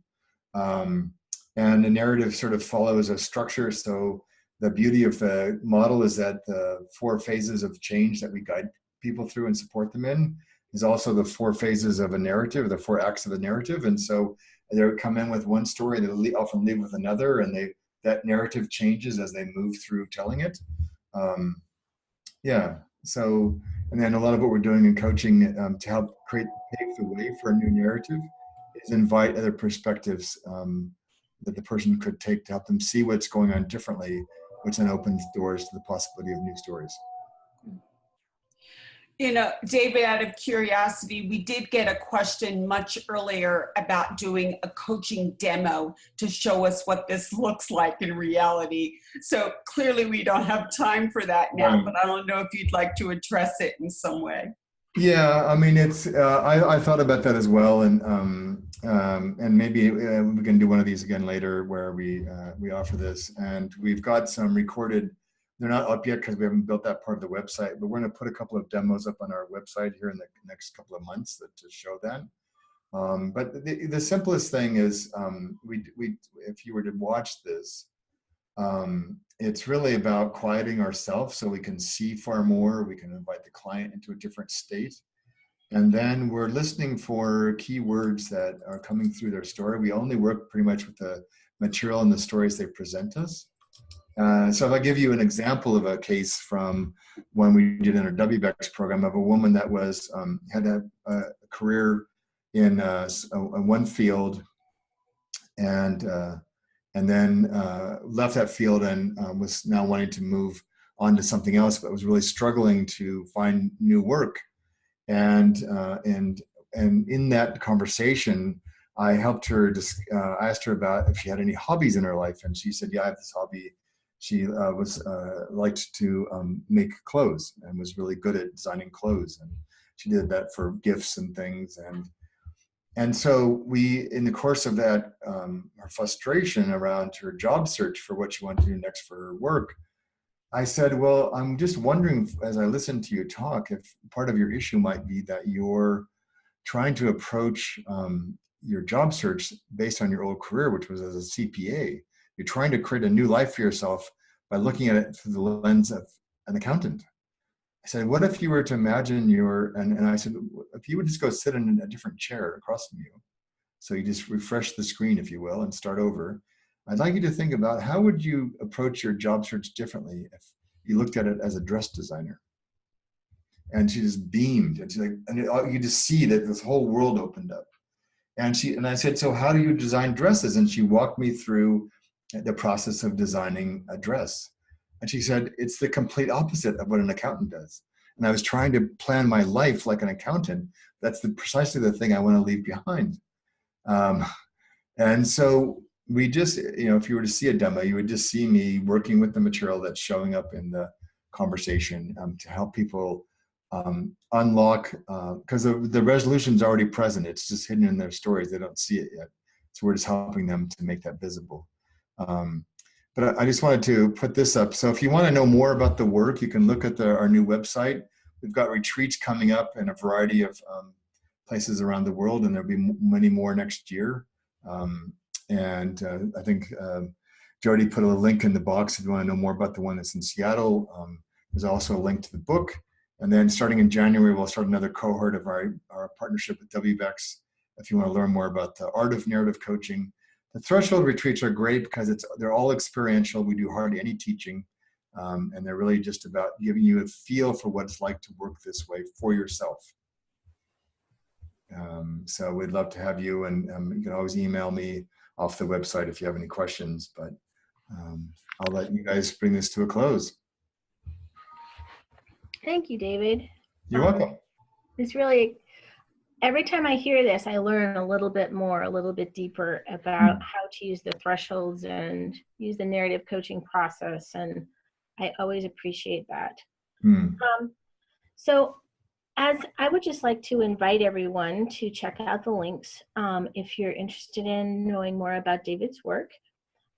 And the narrative sort of follows a structure. So the beauty of the model is that the 4 phases of change that we guide people through and support them in is also the 4 phases of a narrative, the 4 acts of a narrative. And so they come in with one story, they often leave with another, and that narrative changes as they move through telling it. So, and then a lot of what we're doing in coaching to help pave the way for a new narrative is invite other perspectives that the person could take to help them see what's going on differently, which then opens doors to the possibility of new stories. David, out of curiosity, we did get a question much earlier about doing a coaching demo to show us what this looks like in reality. So clearly we don't have time for that now, but I don't know if you'd like to address it in some way. Yeah, I mean, it's I thought about that as well, and maybe we can do one of these again later where we offer this, and we've got some recorded. They're not up yet because we haven't built that part of the website, but we're going to put a couple of demos up on our website here in the next couple of months to show that. But the simplest thing is, we if you were to watch this, it's really about quieting ourselves so we can see far more. We can invite the client into a different state. And then we're listening for keywords that are coming through their story. We only work pretty much with the material and the stories they present us. So if I give you an example of a case from when we did in our WBEX program of a woman that was had a career in one field and then left that field and was now wanting to move on to something else, but was really struggling to find new work. And in that conversation, I helped her. I asked her about if she had any hobbies in her life, and she said, "Yeah, I have this hobby." She was liked to make clothes and was really good at designing clothes, and she did that for gifts and things. And so we, in the course of that, her frustration around her job search for what she wanted to do next for her work, I said, well, I'm just wondering, as I listen to you talk, if part of your issue might be that you're trying to approach your job search based on your old career, which was as a CPA. You're trying to create a new life for yourself by looking at it through the lens of an accountant. I said, what if you were to imagine and I said, if you would just go sit in a different chair across from you, so you just refresh the screen, if you will, and start over. I'd like you to think about how would you approach your job search differently if you looked at it as a dress designer. And she just beamed, and she's like, and you just see that this whole world opened up. And I said, so how do you design dresses? And she walked me through the process of designing a dress. And she said, it's the complete opposite of what an accountant does. And I was trying to plan my life like an accountant. That's precisely the thing I want to leave behind. And so we just, if you were to see a demo, you would just see me working with the material that's showing up in the conversation to help people unlock, because the resolution's already present. It's just hidden in their stories. They don't see it yet. So we're just helping them to make that visible. But I just wanted to put this up. So if you want to know more about the work, you can look at our new website. We've got retreats coming up in a variety of places around the world, and there'll be many more next year. I think Jody put a link in the box if you want to know more about the one that's in Seattle. There's also a link to the book. And then starting in January, we'll start another cohort of our partnership with WBEX if you want to learn more about the art of narrative coaching. The threshold retreats are great because they're all experiential. We do hardly any teaching. And they're really just about giving you a feel for what it's like to work this way for yourself. So we'd love to have you, and you can always email me off the website if you have any questions, but I'll let you guys bring this to a close. Thank you, David. You're welcome. It's really, every time I hear this, I learn a little bit more, a little bit deeper about how to use the thresholds and use the narrative coaching process, and I always appreciate that. So as I would just like to invite everyone to check out the links if you're interested in knowing more about David's work.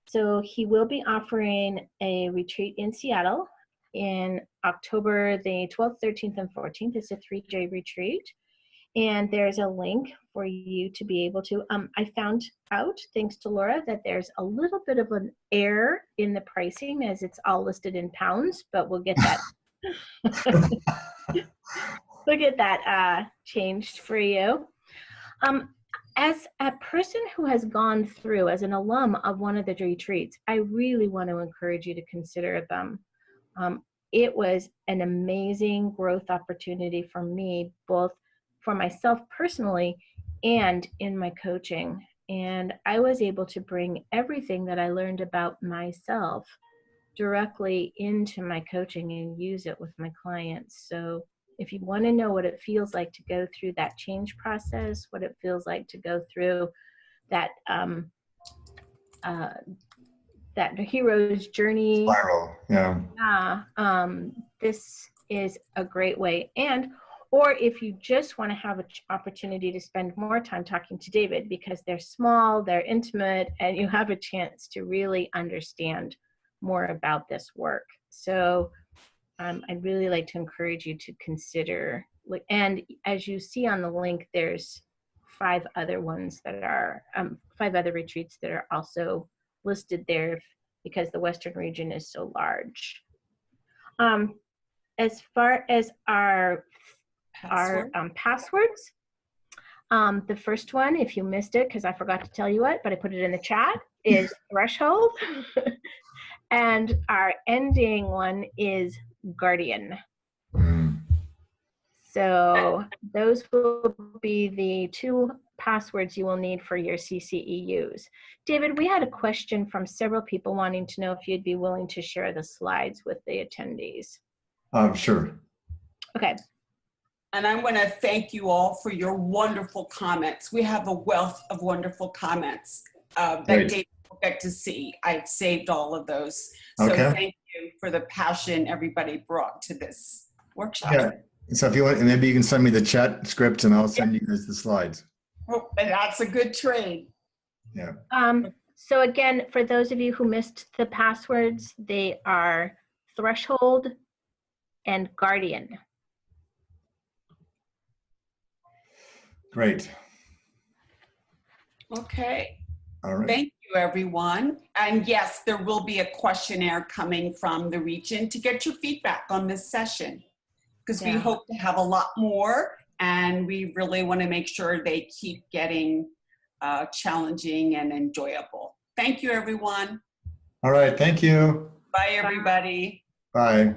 So he will be offering a retreat in Seattle in October the 12th, 13th, and 14th. It's a 3-day retreat. And there's a link for you to be able to, I found out, thanks to Laura, that there's a little bit of an error in the pricing as it's all listed in pounds, but we'll get that. We'll get that changed for you. As a person who has gone through, as an alum of one of the retreats, I really want to encourage you to consider them. It was an amazing growth opportunity for me, both for myself personally and in my coaching. And I was able to bring everything that I learned about myself directly into my coaching and use it with my clients. So if you want to know what it feels like to go through that change process, what it feels like to go through that that hero's journey spiral, yeah. This is a great way. And or if you just want to have an opportunity to spend more time talking to David, because they're small, they're intimate, and you have a chance to really understand more about this work. So I'd really like to encourage you to consider, and as you see on the link, there's 5 other ones that are, 5 other retreats that are also listed there because the Western region is so large. As far as our passwords, the first one, if you missed it, because I forgot to tell you it, but I put it in the chat, is threshold. And our ending one is guardian. So those will be the 2 passwords you will need for your CCEUs. David, we had a question from several people wanting to know if you'd be willing to share the slides with the attendees. Sure. Okay. And I want to thank you all for your wonderful comments. We have a wealth of wonderful comments that David will get to see. I've saved all of those. So thank you for the passion everybody brought to this workshop. Yeah. So if you want, maybe you can send me the chat script and I'll send you guys the slides. Oh, that's a good trade. Yeah. So again, for those of you who missed the passwords, they are threshold and guardian. Great. Okay. All right. Thank you, everyone. And yes, there will be a questionnaire coming from the region to get your feedback on this session, because we hope to have a lot more, and we really want to make sure they keep getting challenging and enjoyable. Thank you, everyone. All right. Thank you. Bye, everybody. Bye.